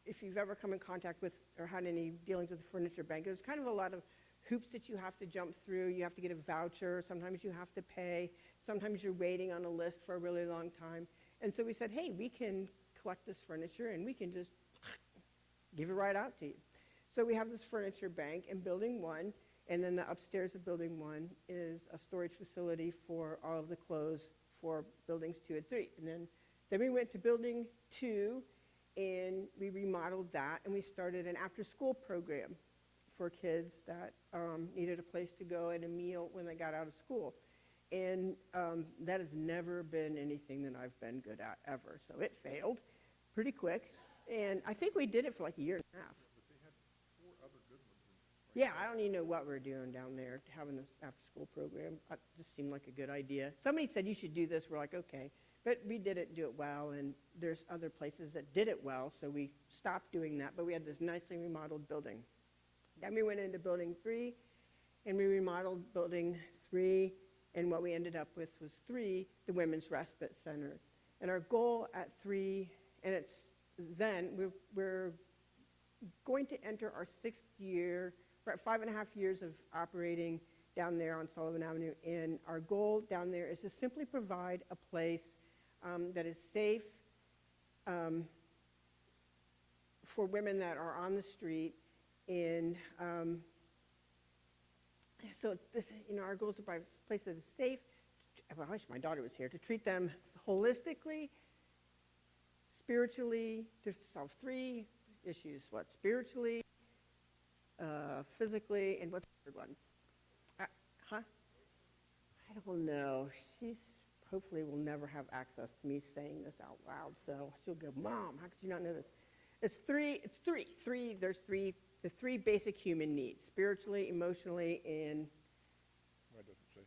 if you've ever come in contact with or had any dealings with the furniture bank, there's kind of a lot of hoops that you have to jump through. You have to get a voucher. Sometimes you have to pay. Sometimes you're waiting on a list for a really long time. And so we said, hey, we can collect this furniture and we can just give it right out to you. So we have this furniture bank in Building 1, and then the upstairs of Building 1 is a storage facility for all of the clothes for Buildings 2 and 3. And then we went to Building 2, and we remodeled that, and we started an after-school program for kids that needed a place to go and a meal when they got out of school. And that has never been anything that I've been good at ever. So it failed pretty quick. And I think we did it for like a year and a half. But they had 4 other good ones. Yeah, I don't even know what we're doing down there, having this after-school program. It just seemed like a good idea. Somebody said you should do this, we're like, okay. But we didn't do it well, and there's other places that did it well, so we stopped doing that, but we had this nicely remodeled building. Then we went into building 3, and we remodeled building 3, and what we ended up with was 3, the Women's Respite Center. And our goal at 3, and it's then, we're going to enter our 6th year. We're at 5.5 years of operating down there on Sullivan Avenue, and our goal down there is to simply provide a place that is safe for women that are on the street. And so it's this, our goal is to provide a place that is safe. Well, I wish my daughter was here, to treat them holistically, spiritually, to solve 3 issues: spiritually, physically, and what's the third one? I don't know. She's hopefully will never have access to me saying this out loud, so she'll go, Mom, how could you not know this? It's three. There's the 3 basic human needs: spiritually, emotionally, and That doesn't say.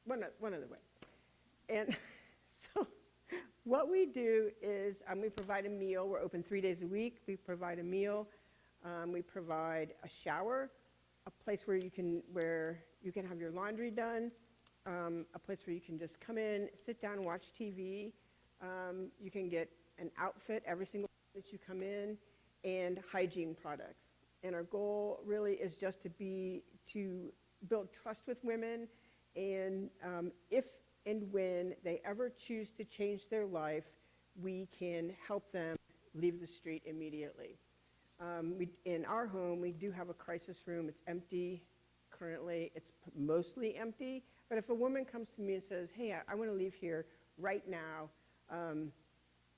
one other way. And so what we do is we provide a meal. We're open 3 days a week. We provide a meal. We provide a shower, a place where you can have your laundry done, a place where you can just come in, sit down, and watch TV. You can get an outfit every single time that you come in, and hygiene products. And our goal really is just to build trust with women, and if and when they ever choose to change their life, we can help them leave the street immediately. In our home, we do have a crisis room. It's empty currently. It's mostly empty. But if a woman comes to me and says, hey, I want to leave here right now,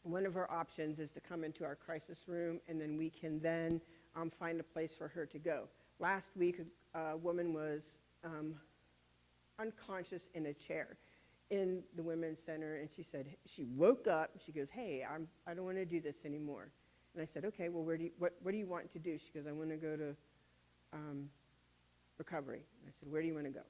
one of our options is to come into our crisis room, and then we can then find a place for her to go. Last week, a woman was unconscious in a chair in the Women's Center, and she woke up, and she goes, hey, I don't want to do this anymore. And I said, okay, well, what do you want to do? She goes, I want to go to recovery. And I said, where do you want to go?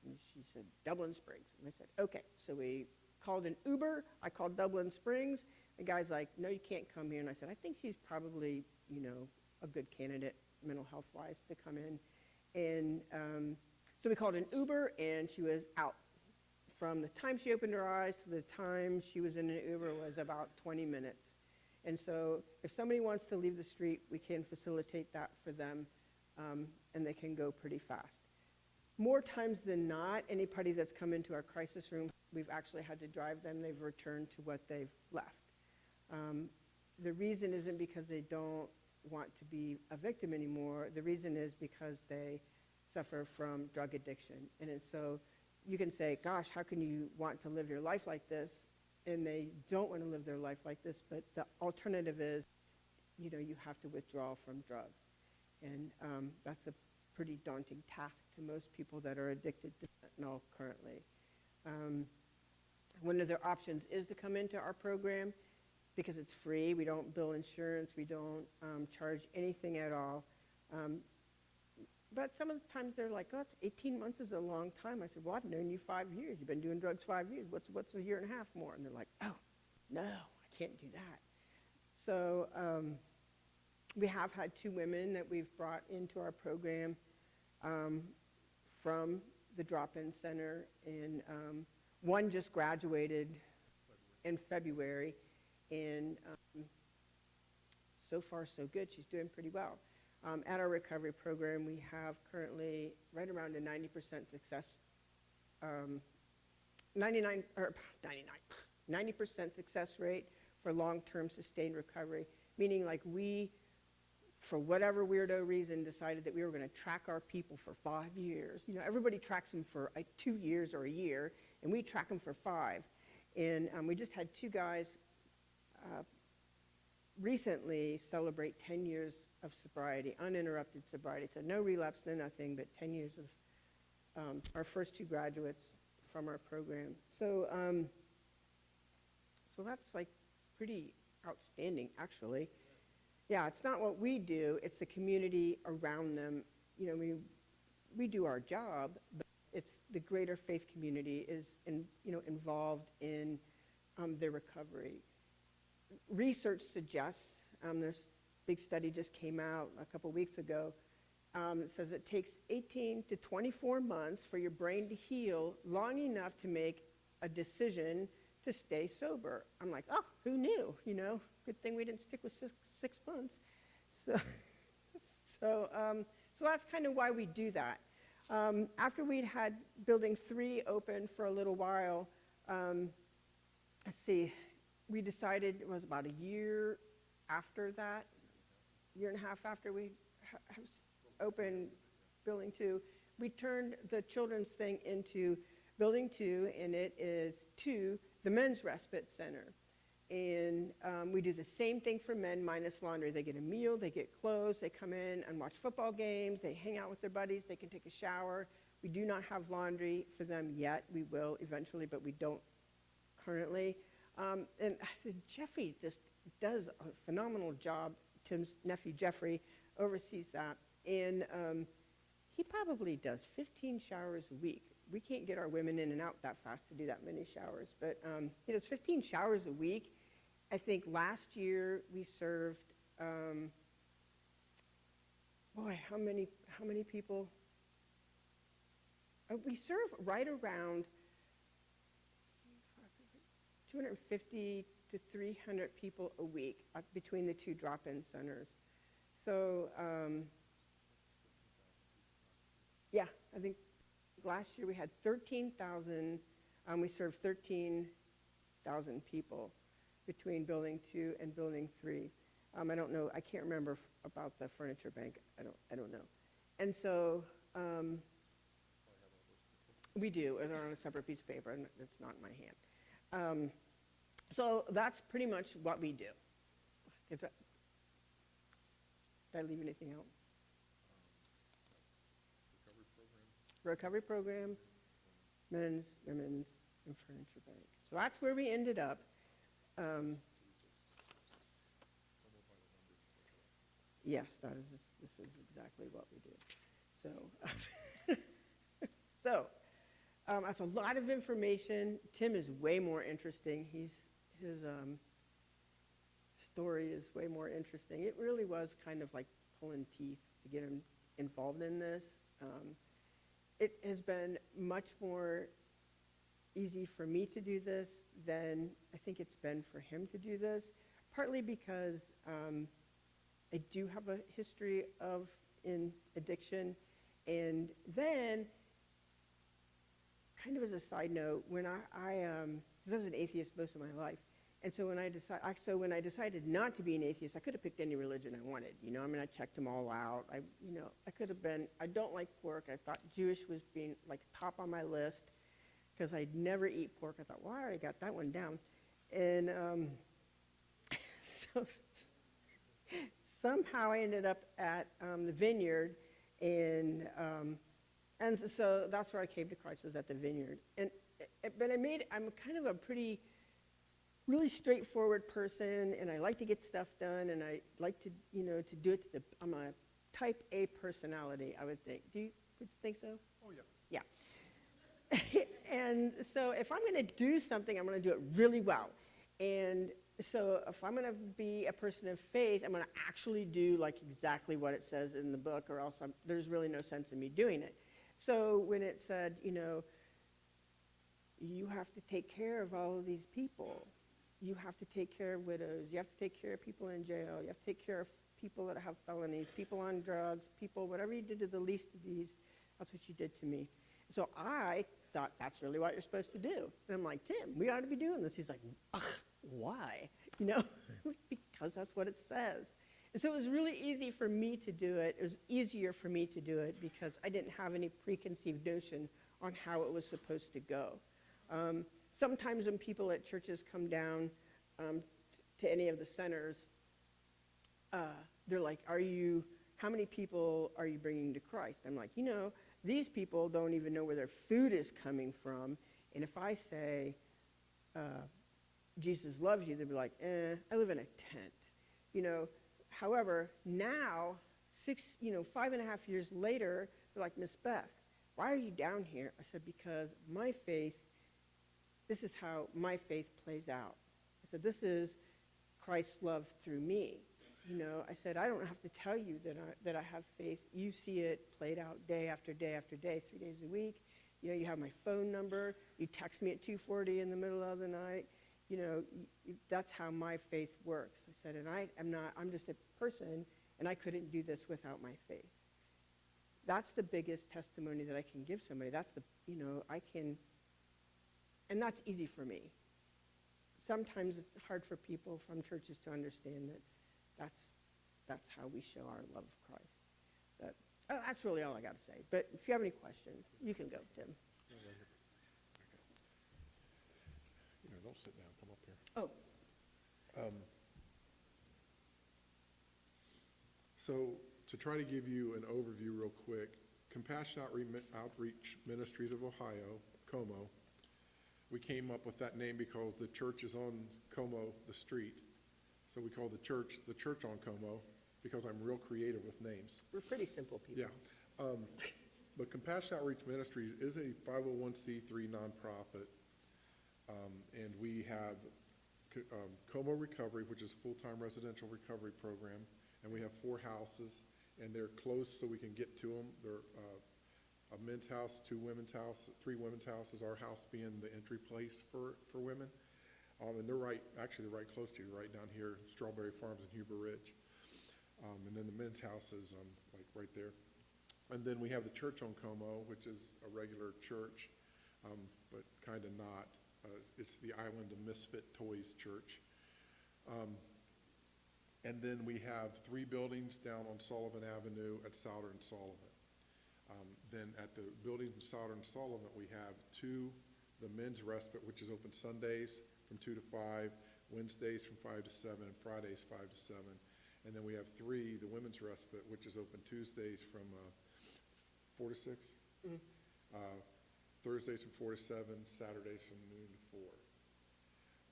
And she said, Dublin Springs. And I said, okay. So we called an Uber. I called Dublin Springs. The guy's like, no, you can't come here. And I said, I think she's probably, a good candidate mental health-wise to come in. And so we called an Uber, and she was out. From the time she opened her eyes to the time she was in an Uber was about 20 minutes. And so if somebody wants to leave the street, we can facilitate that for them, and they can go pretty fast. More times than not, anybody that's come into our crisis room, we've actually had to drive them. They've returned to what they've left. The reason isn't because they don't want to be a victim anymore. The reason is because they suffer from drug addiction. And so you can say, gosh, how can you want to live your life like this? And they don't want to live their life like this, but the alternative is, you have to withdraw from drugs. And that's a pretty daunting task to most people that are addicted to fentanyl currently. One of their options is to come into our program because it's free. We don't bill insurance. We don't charge anything at all. But some of the times they're like, 18 months is a long time. I said, well, I've known you 5 years. You've been doing drugs 5 years. What's a year and a half more? And they're like, oh, no, I can't do that. So we have had 2 women that we've brought into our program from the drop-in center. And one just graduated in February. And so far, so good. She's doing pretty well. At our recovery program, we have currently right around a 90% success, 90% success rate for long-term sustained recovery, meaning like we, for whatever weirdo reason, decided that we were going to track our people for 5 years. Everybody tracks them for 2 years or a year, and we track them for 5. And we just had 2 guys recently celebrate 10 years of sobriety, uninterrupted sobriety. So no relapse, no nothing, but 10 years of our first 2 graduates from our program. So so that's like pretty outstanding, actually. Yeah, it's not what we do, it's the community around them we do our job, but it's the greater faith community is involved in their recovery. Research suggests, this big study just came out a couple weeks ago, it says it takes 18 to 24 months for your brain to heal long enough to make a decision to stay sober. I'm like, oh, who knew? Good thing we didn't stick with 6 months. So that's kind of why we do that. After we'd had building 3 open for a little while, we decided it was about a year after that, year and a half after we opened building 2, we turned the children's thing into building 2, and it is to the men's respite center. And we do the same thing for men minus laundry. They get a meal, they get clothes, they come in and watch football games, they hang out with their buddies, they can take a shower. We do not have laundry for them yet. We will eventually, but we don't currently. And Jeffrey just does a phenomenal job. Tim's nephew, Jeffrey, oversees that. And he probably does 15 showers a week. We can't get our women in and out that fast to do that many showers, but he does 15 showers a week. I think last year we served, how many people? We serve right around 250 to 300 people a week between the 2 drop-in centers. So, I think last year we had 13,000, we served 13,000 people between building 2 and building 3. I don't know, I can't remember about the furniture bank. I don't know. And so, we do, and they're on a separate piece of paper, and it's not in my hand. So that's pretty much what we do. Did I leave anything out? Recovery program, men's, women's, and furniture bank. So that's where we ended up. Yes, this is exactly what we do. So, that's a lot of information. Tim is way more interesting. His story is way more interesting. It really was kind of like pulling teeth to get him involved in this. It has been much more easy for me to do this than I think it's been for him to do this, partly because I do have a history in addiction. And then, kind of as a side note, when because I was an atheist most of my life, and so when I decided not to be an atheist, I could have picked any religion I wanted. I checked them all out. I could have been. I don't like pork. I thought Jewish was being like top on my list because I'd never eat pork. I thought, well, I already got that one down, and so somehow I ended up at the Vineyard, and so that's where I came to Christ, was at the Vineyard. But I'm kind of a really straightforward person, and I like to get stuff done, and I like to do it. I'm a type A personality, I would think. Would you think so? Oh, yeah. Yeah. And so if I'm going to do something, I'm going to do it really well. And so if I'm going to be a person of faith, I'm going to actually do like exactly what it says in the book, or else there's really no sense in me doing it. So when it said, you have to take care of all of these people. You have to take care of widows. You have to take care of people in jail. You have to take care of people that have felonies, people on drugs, people, whatever you did to the least of these, that's what you did to me. So I thought, that's really what you're supposed to do. And I'm like, Tim, we ought to be doing this. He's like, why? Because that's what it says. And so it was really easy for me to do it. It was easier for me to do it because I didn't have any preconceived notion on how it was supposed to go. Sometimes when people at churches come down to any of the centers, they're like, how many people are you bringing to Christ? I'm like, these people don't even know where their food is coming from. And if I say, Jesus loves you, they'll be like, I live in a tent. However, now, 5.5 years later, they're like, Miss Beth, why are you down here? I said, because this is how my faith plays out. I said, this is Christ's love through me. I said, I don't have to tell you that I have faith. You see it played out day after day after day, 3 days a week. You have my phone number. You text me at 2:40 in the middle of the night. That's how my faith works. I said, and I'm just a person, and I couldn't do this without my faith. That's the biggest testimony that I can give somebody. And that's easy for me. Sometimes it's hard for people from churches to understand that that's how we show our love of Christ. But that's really all I got to say. But if you have any questions, you can go, Tim. Don't sit down, come up here. Oh, So to try to give you an overview real quick, Compassion Outreach Ministries of Ohio, COMO, we came up with that name because the church is on Como, the street. So we call the church on Como, because I'm real creative with names. we're pretty simple people. Yeah. But Compassion Outreach Ministries is a 501c3 nonprofit, and we have Como Recovery, which is a full-time residential recovery program, and we have 4 houses, and they're close so we can get to them. They're a men's house, 2 women's house, 3 women's houses, our house being the entry place for women. And they're right close to you, right down here, Strawberry Farms in Huber Ridge. And then the men's house is like right there. And then we have the church on Como, which is a regular church, but kind of not. It's the Island of Misfit Toys Church. And then we have 3 buildings down on Sullivan Avenue at Souder and Sullivan. Then at the buildings in Souder and Sullivan, we have 2, the men's respite, which is open Sundays from 2 to 5, Wednesdays from 5 to 7, and Fridays 5 to 7. And then we have 3, the women's respite, which is open Tuesdays from 4 to 6, Thursdays from 4 to 7, Saturdays from noon to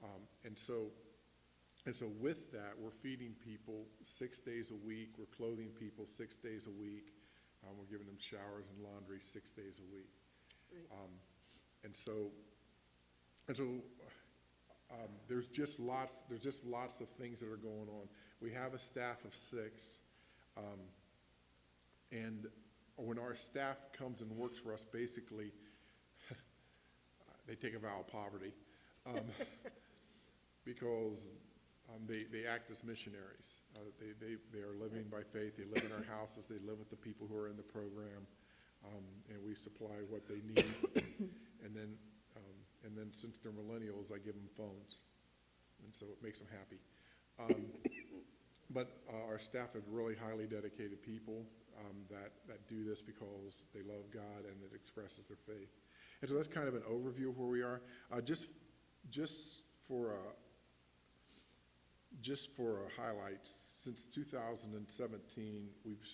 4. And so with that, we're feeding people 6 days a week. We're clothing people 6 days a week. We're giving them showers and laundry 6 days a week. Right. And so there's just lots of things that are going on. We have a staff of 6, and when our staff comes and works for us, basically, they take a vow of poverty, because they act as missionaries. They are living by faith. They live in our houses. They live with the people who are in the program, and we supply what they need. And then since they're millennials, I give them phones, and so it makes them happy. But our staff are really highly dedicated people that do this because they love God and it expresses their faith. And so that's kind of an overview of where we are. Just for highlights, since 2017, we've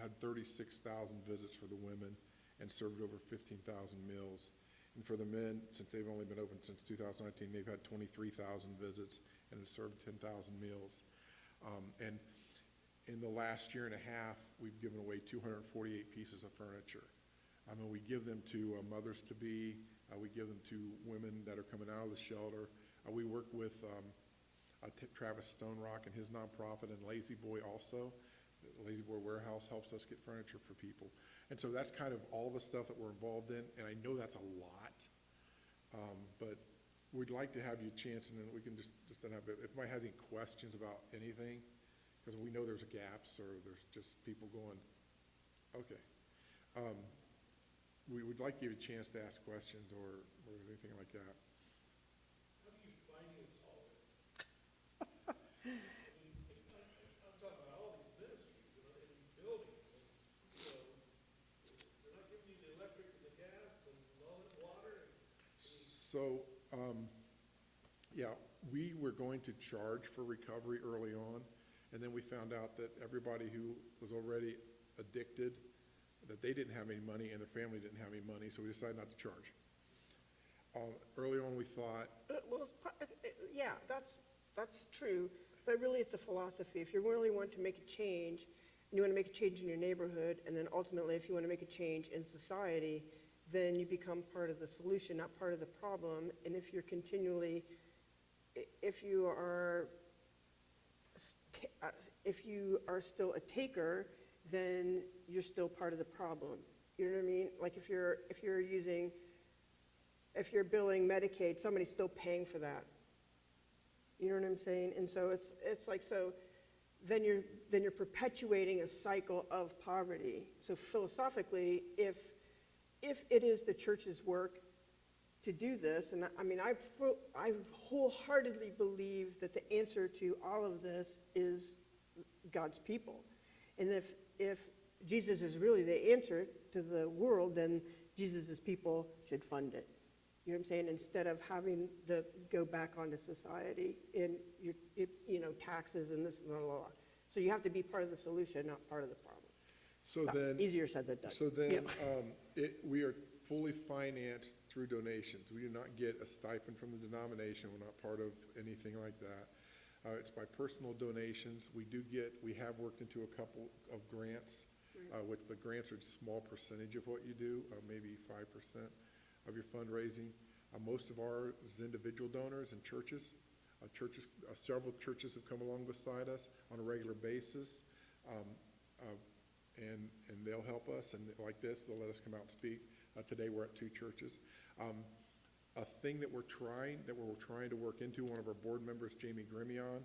had 36,000 visits for the women and served over 15,000 meals. And for the men, since they've only been open since 2019, they've had 23,000 visits and have served 10,000 meals. And in the last year and a half, we've given away 248 pieces of furniture. We give them to mothers-to-be. We give them to women that are coming out of the shelter. We work with Travis Stonerock and his nonprofit, and Lazy Boy also. The Lazy Boy Warehouse helps us get furniture for people. And so that's kind of all the stuff that we're involved in, and I know that's a lot, but we'd like to have you a chance, and then we can just then have, if anybody has any questions about anything, because we know there's gaps or there's just people going, okay. We would like to give you a chance to ask questions or anything like that. How do you finance all this? I'm talking about all these ministries and these buildings, and they're not giving you the electric and the gas and all that water. So, yeah, we were going to charge for recovery early on, and then we found out that everybody who was already addicted, that they didn't have any money and their family didn't have any money, so we decided not to charge. Early on, we thought, That's true, but really it's a philosophy. If you really want to make a change, you want to make a change in your neighborhood, and then ultimately, if you want to make a change in society, then you become part of the solution, not part of the problem. And if you're continually, if you are still a taker, then you're still part of the problem. You know what I mean? Like if you're billing Medicaid, somebody's still paying for that. You know what I'm saying? And so it's like, so then you're perpetuating a cycle of poverty. So philosophically, if it is the church's work to do this, and I mean, I wholeheartedly believe that the answer to all of this is God's people. And if Jesus is really the answer to the world, then Jesus' people should fund it. You know what I'm saying? Instead of having the go back onto society in taxes and this and the law. So you have to be part of the solution, not part of the problem. So then, Easier said than done. so then, Yeah. we are fully financed through donations. We do not get a stipend from the denomination. We're not part of anything like that. It's by personal donations. We have worked into a couple of grants, but grants are a small percentage of what you do, maybe 5% of your fundraising. Most of ours is individual donors and churches. Several churches have come along beside us on a regular basis, and they'll help us. And like this, they'll let us come out and speak. Today, we're at 2 churches. A thing that we're trying to work into, one of our board members, Jamie Grimion,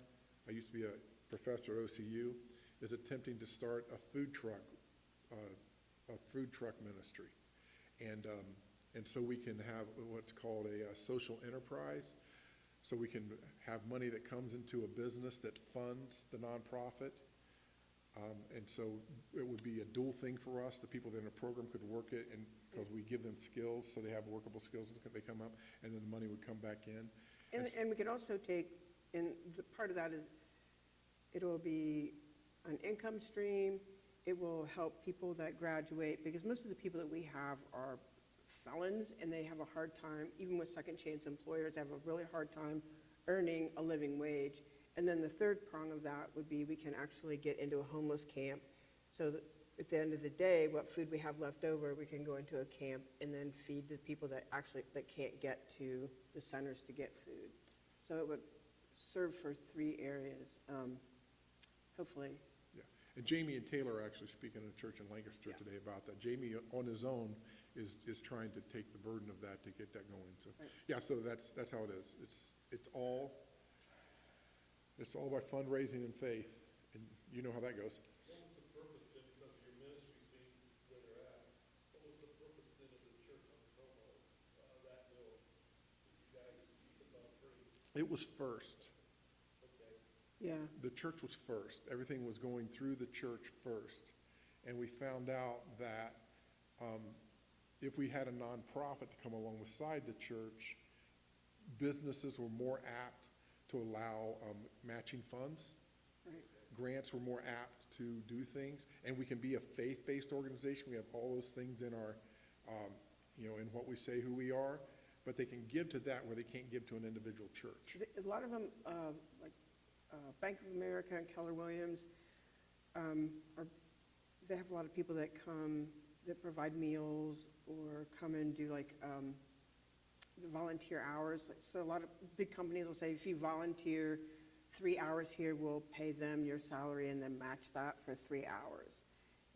I used to be a professor at OCU, is attempting to start a food truck ministry. And so we can have what's called a social enterprise. So we can have money that comes into a business that funds the nonprofit. And so it would be a dual thing for us. The people that are in the program could work it, and because we give them skills, so they have workable skills when they come up, and then the money would come back in. And we could also take, and the part of that is, it will be an income stream. It will help people that graduate, because most of the people that we have are felons, and they have a hard time, even with second chance employers, have a really hard time earning a living wage. And then the third prong of that would be we can actually get into a homeless camp, so that at the end of the day, what food we have left over, we can go into a camp and then feed the people that can't get to the centers to get food. So it would serve for 3 areas, hopefully. Yeah, and Jamie and Taylor are actually speaking at a church in Lancaster today about that. Jamie, on his own, is trying to take the burden of that to get that going. So, Right. yeah, so that's how it is. It's all by fundraising and faith, and you know how that goes. What was the purpose then, because of your ministry being where they're at, what was the purpose then of the church on Como, that hill, that you guys keep it all free? It was first. Okay. Yeah. The church was first. Everything was going through the church first. And we found out that if we had a nonprofit to come along beside the church, businesses were more apt to allow matching funds. Right. Grants were more apt to do things. And we can be a faith-based organization. We have all those things in our, in what we say who we are. But they can give to that where they can't give to an individual church. A lot of them, like Bank of America and Keller Williams, they have a lot of people that come that provide meals or come and do like the volunteer hours. So a lot of big companies will say, if you volunteer 3 hours here, we'll pay them your salary and then match that for 3 hours.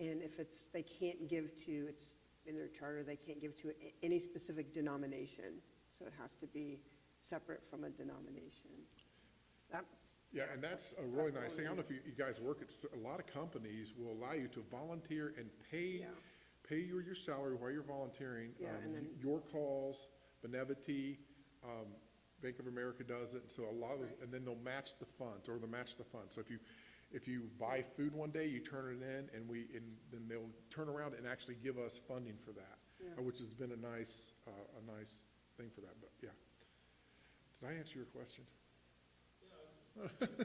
And if they can't give to, it's in their charter, they can't give to any specific denomination. So it has to be separate from a denomination. Yeah, and that's a really nice thing. I don't know if you guys work at, a lot of companies will allow you to volunteer and pay you your salary while you're volunteering. Yeah, and then- Your calls, Benevity, Bank of America does it, and so a lot of those, and then they'll match the funds, or they'll match the funds. So if you buy food one day, you turn it in, and then they'll turn around and actually give us funding for that, which has been a nice thing for that. But yeah, did I answer your question?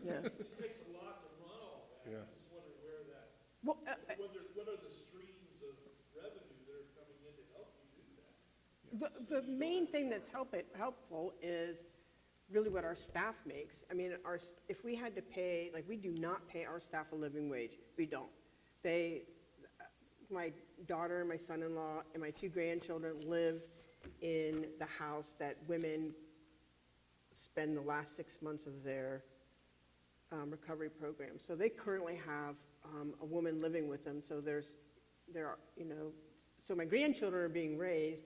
Yeah. It takes a lot to run all that. Yeah. I just wonder where that, Well, what are the streams of revenue that are coming in to help you do that? the main thing that's helpful is really what our staff makes. I mean, if we had to pay, like, we do not pay our staff a living wage. We don't. They, my daughter, my son-in-law, and my 2 grandchildren live in the house that women spend the last 6 months of their recovery program. So they currently have a woman living with them. So there are, so my grandchildren are being raised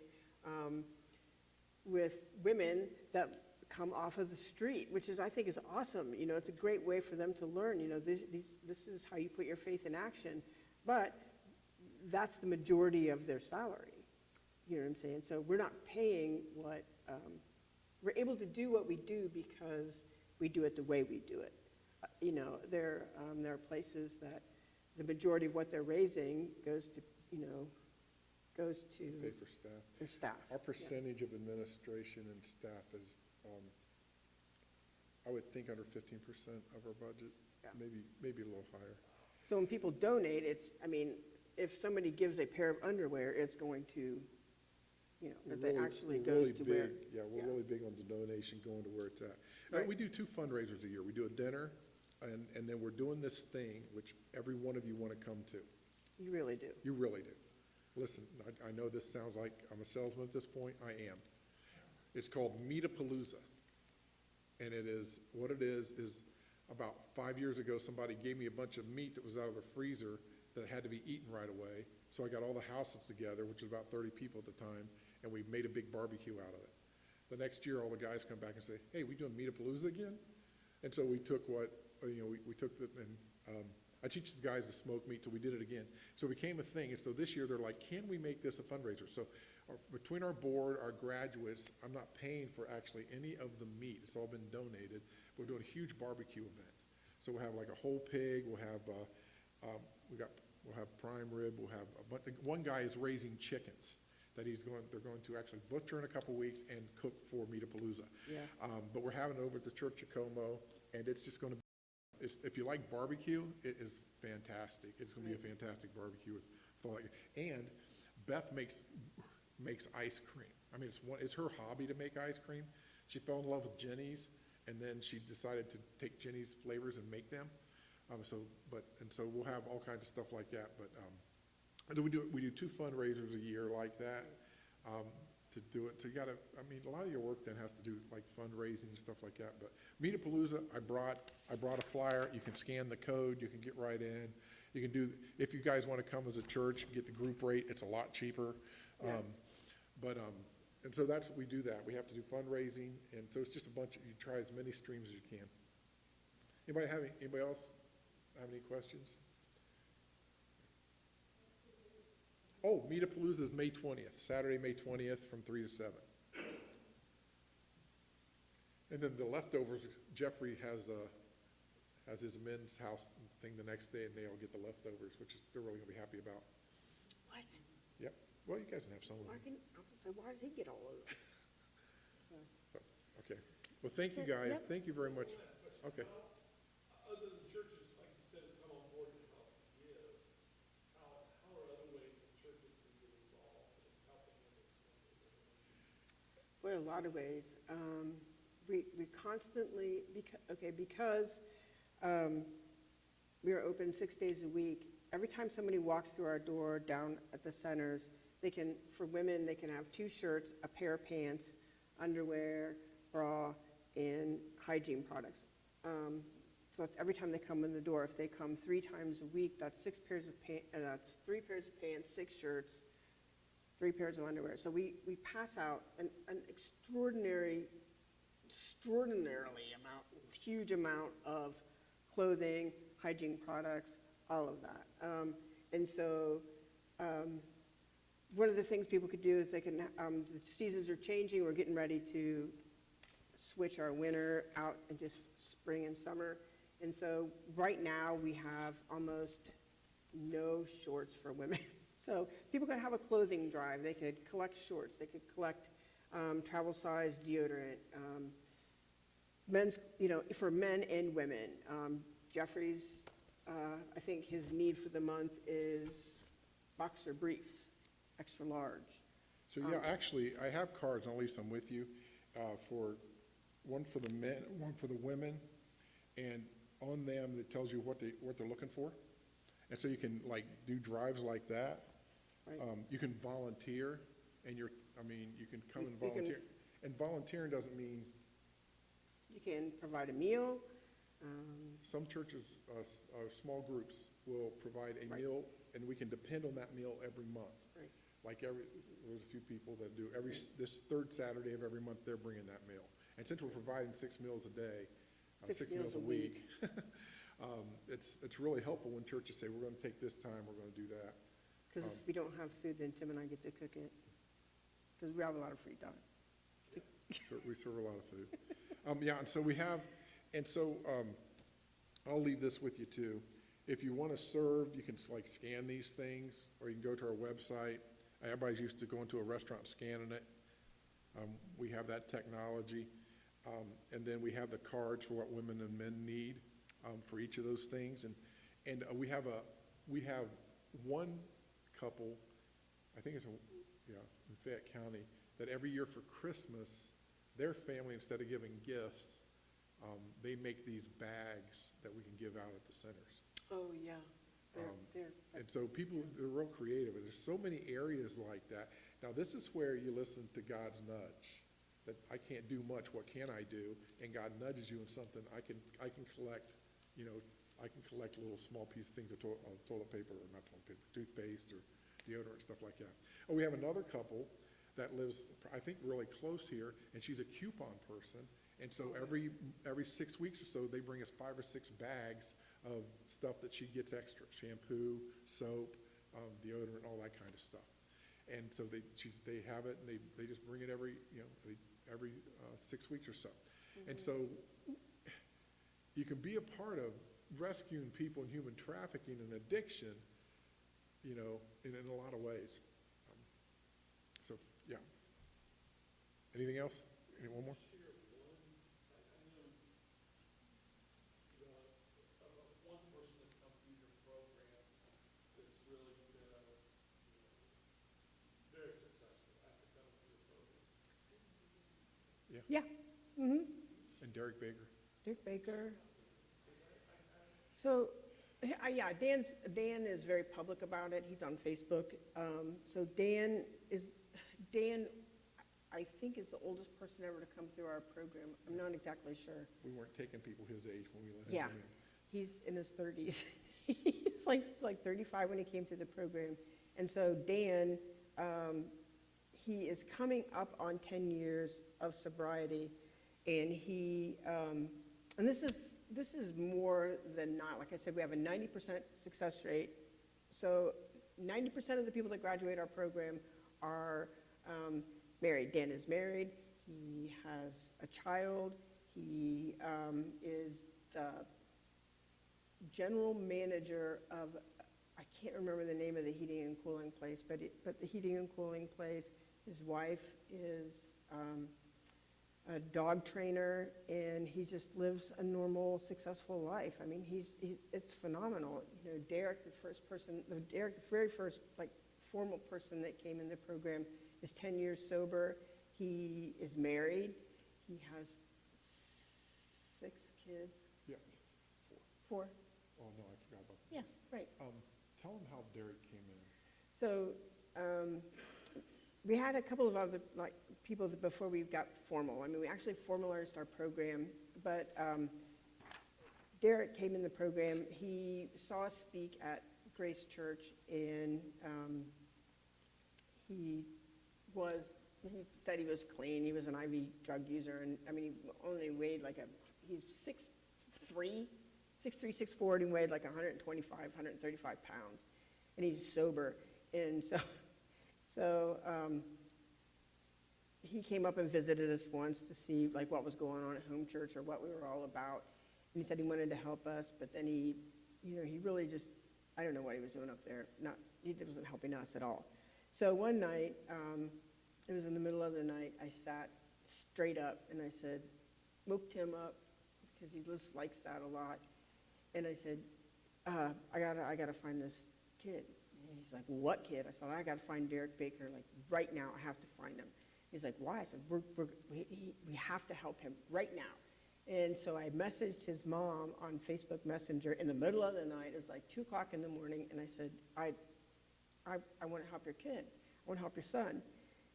with women that come off of the street, which is, I think, is awesome. It's a great way for them to learn. This is how you put your faith in action. But that's the majority of their salary. You know what I'm saying? So we're not paying what, we're able to do what we do because we do it the way we do it. There are places that the majority of what they're raising goes to Pay for staff. their staff. Our percentage of administration and staff is, I would think under 15% of our budget, Yeah. maybe a little higher. So when people donate, if somebody gives a pair of underwear, it's going to, We're that really- actually we're goes really to where. big- Yeah, we're yeah. really big on the donation going to where it's at. Right. We do 2 fundraisers a year. We do a dinner, and then we're doing this thing, which every one of you want to come to. You really do. You really do. Listen, I know this sounds like I'm a salesman at this point. I am. It's called Meat-a-Palooza. And what it is about 5 years ago, somebody gave me a bunch of meat that was out of the freezer that had to be eaten right away. So I got all the houses together, which was about 30 people at the time, and we made a big barbecue out of it. The next year, all the guys come back and say, hey, we doing Meat-a-Palooza again? And so we took we took the, and I teach the guys to smoke meat, so we did it again. So it became a thing, and so this year they're like, can we make this a fundraiser? So between our board, our graduates, I'm not paying for actually any of the meat. It's all been donated. We're doing a huge barbecue event. So we'll have like a whole pig, we'll have prime rib, one guy is raising chickens that they're going to actually butcher in a couple weeks and cook for Meat-a-Palooza. Yeah. But we're having it over at the Church of Como, and it's just going to, if you like barbecue, it is fantastic. It's going to be a fantastic barbecue with full. And Beth makes ice cream. I mean, it's her hobby to make ice cream. She fell in love with Jenny's, and then she decided to take Jenny's flavors and make them. So we'll have all kinds of stuff like that. But we do 2 fundraisers a year like that to do it. So you got to, a lot of your work then has to do like fundraising and stuff like that. But Meat-a-Palooza, I brought a flyer. You can scan the code. You can get right in. You can do, if you guys want to come as a church, get the group rate. It's a lot cheaper. Yeah. And so that's what we do that. We have to do fundraising, and so it's just you try as many streams as you can. Anybody else have any questions? Oh, Meat-a-Palooza is May 20th, Saturday, May 20th from 3 to 7. And then the leftovers, Jeffrey has his men's house thing the next day, and they all get the leftovers, which they're really going to be happy about. What? Yep. Well, you guys can have some of Why them. does he get all of it? So, Okay. Well, thank you, guys. Yep. Thank you very much. Okay. Other than churches, like you said, come on board and help give, how are other ways that churches can get involved in helping in this? well, a lot of ways. We constantly, because we are open 6 days a week, every time somebody walks through our door down at the centers, for women, they can have 2 shirts, a pair of pants, underwear, bra, and hygiene products. So that's every time they come in the door. If they come 3 times a week, that's 3 pairs of pants, 6 shirts, 3 pairs of underwear. So we pass out an extraordinarily huge amount of clothing, hygiene products, all of that. And so one of the things people could do is they can, the seasons are changing. We're getting ready to switch our winter out into spring and summer. And so right now we have almost no shorts for women. So people could have a clothing drive. They could collect shorts. They could collect travel size deodorant. Men's, for men and women. Jeffrey's, I think his need for the month is boxer briefs, extra large. So yeah, actually, I have cards. I'll leave some with you. One for the men, one for the women, and on them it tells you what they're looking for. And so you can like do drives like that. Right. You can volunteer, and you can come and You can- volunteer. And volunteering doesn't mean, You can provide a meal. some churches, small groups will provide a Right. meal, and we can depend on that meal every month. Right. Like there's a few people that do this third Saturday of every month, they're bringing that meal. And since we're providing 6 meals a day, 6 meals a week, it's really helpful when churches say, we're going to take this time, we're going to do that. Because if we don't have food, then Tim and I get to cook it. Because we have a lot of free time. We serve a lot of food. Yeah, and so I'll leave this with you too. If you want to serve, you can like scan these things, or you can go to our website. Everybody's used to going to a restaurant scanning it. We have that technology. And then we have the cards for what women and men need for each of those things. And we have one couple, I think it's in Fayette County, that every year for Christmas, their family, instead of giving gifts, they make these bags that we can give out at the centers. Oh, yeah. And so they're real creative, and there's so many areas like that. Now, this is where you listen to God's nudge, that I can't do much, what can I do? And God nudges you in something. I can collect, I can collect little small piece of things of toilet paper, or not toilet paper, toothpaste or deodorant, stuff like that. Oh, we have another couple that lives, I think, really close here, and she's a coupon person. And so every 6 weeks or so, they bring us 5 or 6 bags of stuff that she gets extra: shampoo, soap, deodorant, all that kind of stuff. And so they have it, and they just bring it every 6 weeks or so. Mm-hmm. And so you can be a part of rescuing people in human trafficking and addiction, in a lot of ways. So yeah. Anything else? One more? Yeah. Mm-hmm. And Derek Baker. Derek Baker. So, yeah, Dan is very public about it. He's on Facebook. So Dan, I think, is the oldest person ever to come through our program. I'm not exactly sure. We weren't taking people his age when we let him Yeah, come in. he's in his 30s. he's like 35 when he came through the program. And so Dan, he is coming up on 10 years of sobriety, and and this is more than not. Like I said, we have a 90% success rate. So 90% of the people that graduate our program are married. Dan is married. He has a child. He is the general manager of, I can't remember the name of the heating and cooling place, but the heating and cooling place. His wife is a dog trainer, and he just lives a normal, successful life. I mean, it's phenomenal. Derek, the very first formal person that came in the program, is 10 years sober. He is married. He has 6 kids. Yeah. 4. Oh, no, I forgot about that. Yeah, right. Tell him how Derek came in. So we had a couple of other people before we got formal. I mean, we actually formalized our program, but Derek came in the program. He saw us speak at Grace Church, and he said he was clean. He was an IV drug user, and I mean, he only weighed he's 6'3", 6'4", and he weighed 125, 135 pounds, and he's sober. And so he came up and visited us once to see what was going on at home church or what we were all about. And he said he wanted to help us, but then he really just, I don't know what he was doing up there. He wasn't helping us at all. So one night, it was in the middle of the night, I sat straight up and I said, woke Tim up, because he just likes that a lot. And I said, I gotta find this kid. And he's like, what kid? I said, I gotta find Derek Baker, right now. I have to find him. He's like, why? I said, we have to help him right now. And so I messaged his mom on Facebook Messenger in the middle of the night. It was like 2 o'clock in the morning, and I said, I want to help your kid. I want to help your son.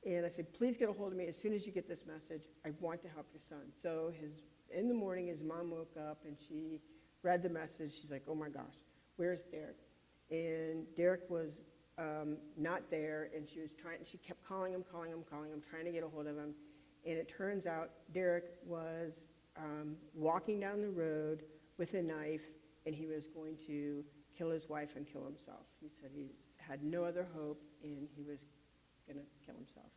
And I said, please get a hold of me as soon as you get this message. I want to help your son. So in the morning, his mom woke up, and she read the message. She's like, oh my gosh, where's Derek? And Derek was not there, and she kept calling him, trying to get a hold of him. And it turns out Derek was walking down the road with a knife, and he was going to kill his wife and kill himself. He said he had no other hope, and he was going to kill himself.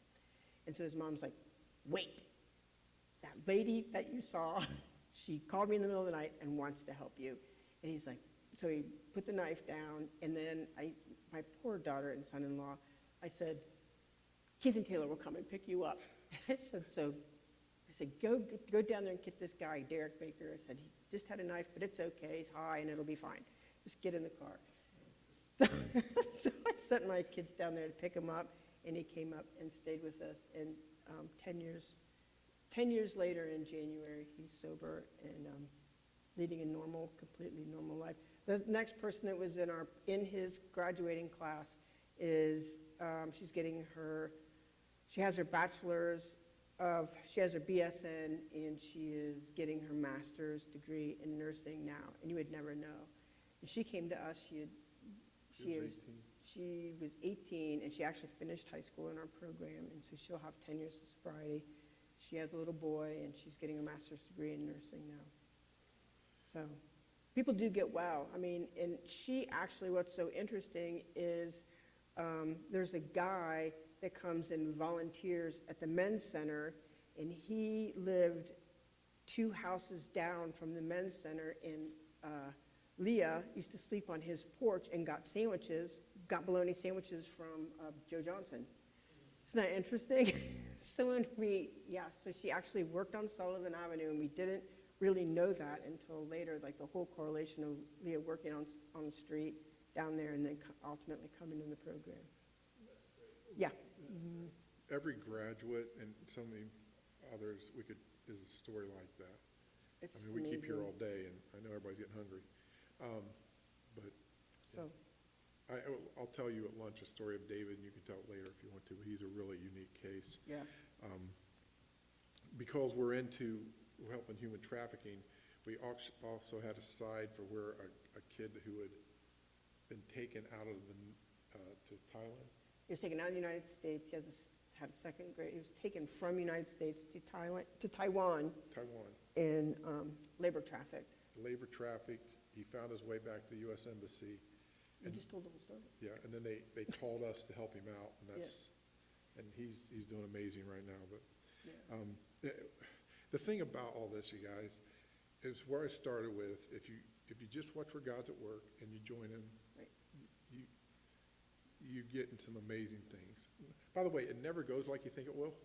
And so his mom's like, wait, that lady that you saw, she called me in the middle of the night and wants to help you. And he's like, so he put the knife down, and then my poor daughter and son-in-law, I said, Keith and Taylor will come and pick you up. I said, go down there and get this guy, Derek Baker. I said, he just had a knife, but it's okay. He's high, and it'll be fine. Just get in the car. So I sent my kids down there to pick him up, and he came up and stayed with us. And 10 years later in January, he's sober and leading a completely normal life. The next person that was in his graduating class is, she has her bachelor's, she has her BSN, and she is getting her master's degree in nursing now, and you would never know. And she came to us, she was 18, and she actually finished high school in our program, and so she'll have 10 years of sobriety. She has a little boy, and she's getting a master's degree in nursing now. So people do get well. I mean, and she actually, what's so interesting is there's a guy that comes and volunteers at the men's center, and he lived 2 houses down from the men's center, and Leah used to sleep on his porch and got bologna sandwiches from Joe Johnson. Isn't that interesting? So she actually worked on Sullivan Avenue, and we didn't really know that until later, like the whole correlation of Leah working on the street down there and then ultimately coming in the program. Yeah. Mm-hmm. Every graduate and so many others is a story like that. It's I mean, we keep here amazing. all day, and I know everybody's getting hungry. But So, I'll tell you at lunch a story of David, and you can tell it later if you want to, but he's a really unique case. yeah. Because we're helping human trafficking, we also had a side for where a kid who had been taken out of to Thailand. He was taken out of the United States. He had a second grade. He was taken from the United States to Taiwan and labor trafficked. Labor trafficked. He found his way back to the U.S. Embassy. You just told the whole story. Yeah, and then they called us to help him out, and and he's doing amazing right now. But the thing about all this, you guys, is where I started with. If you just watch where God's at work and you join Him, Right. you get in some amazing things. By the way, it never goes like you think it will.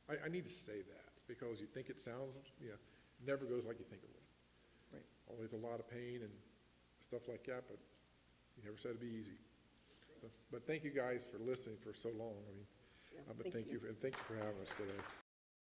I need to say that because you think it sounds, never goes like you think it will. Right. Always a lot of pain and stuff like that, but you never said it'd be easy. So, but thank you guys for listening for so long. I mean, Yeah, but thank you for having us today.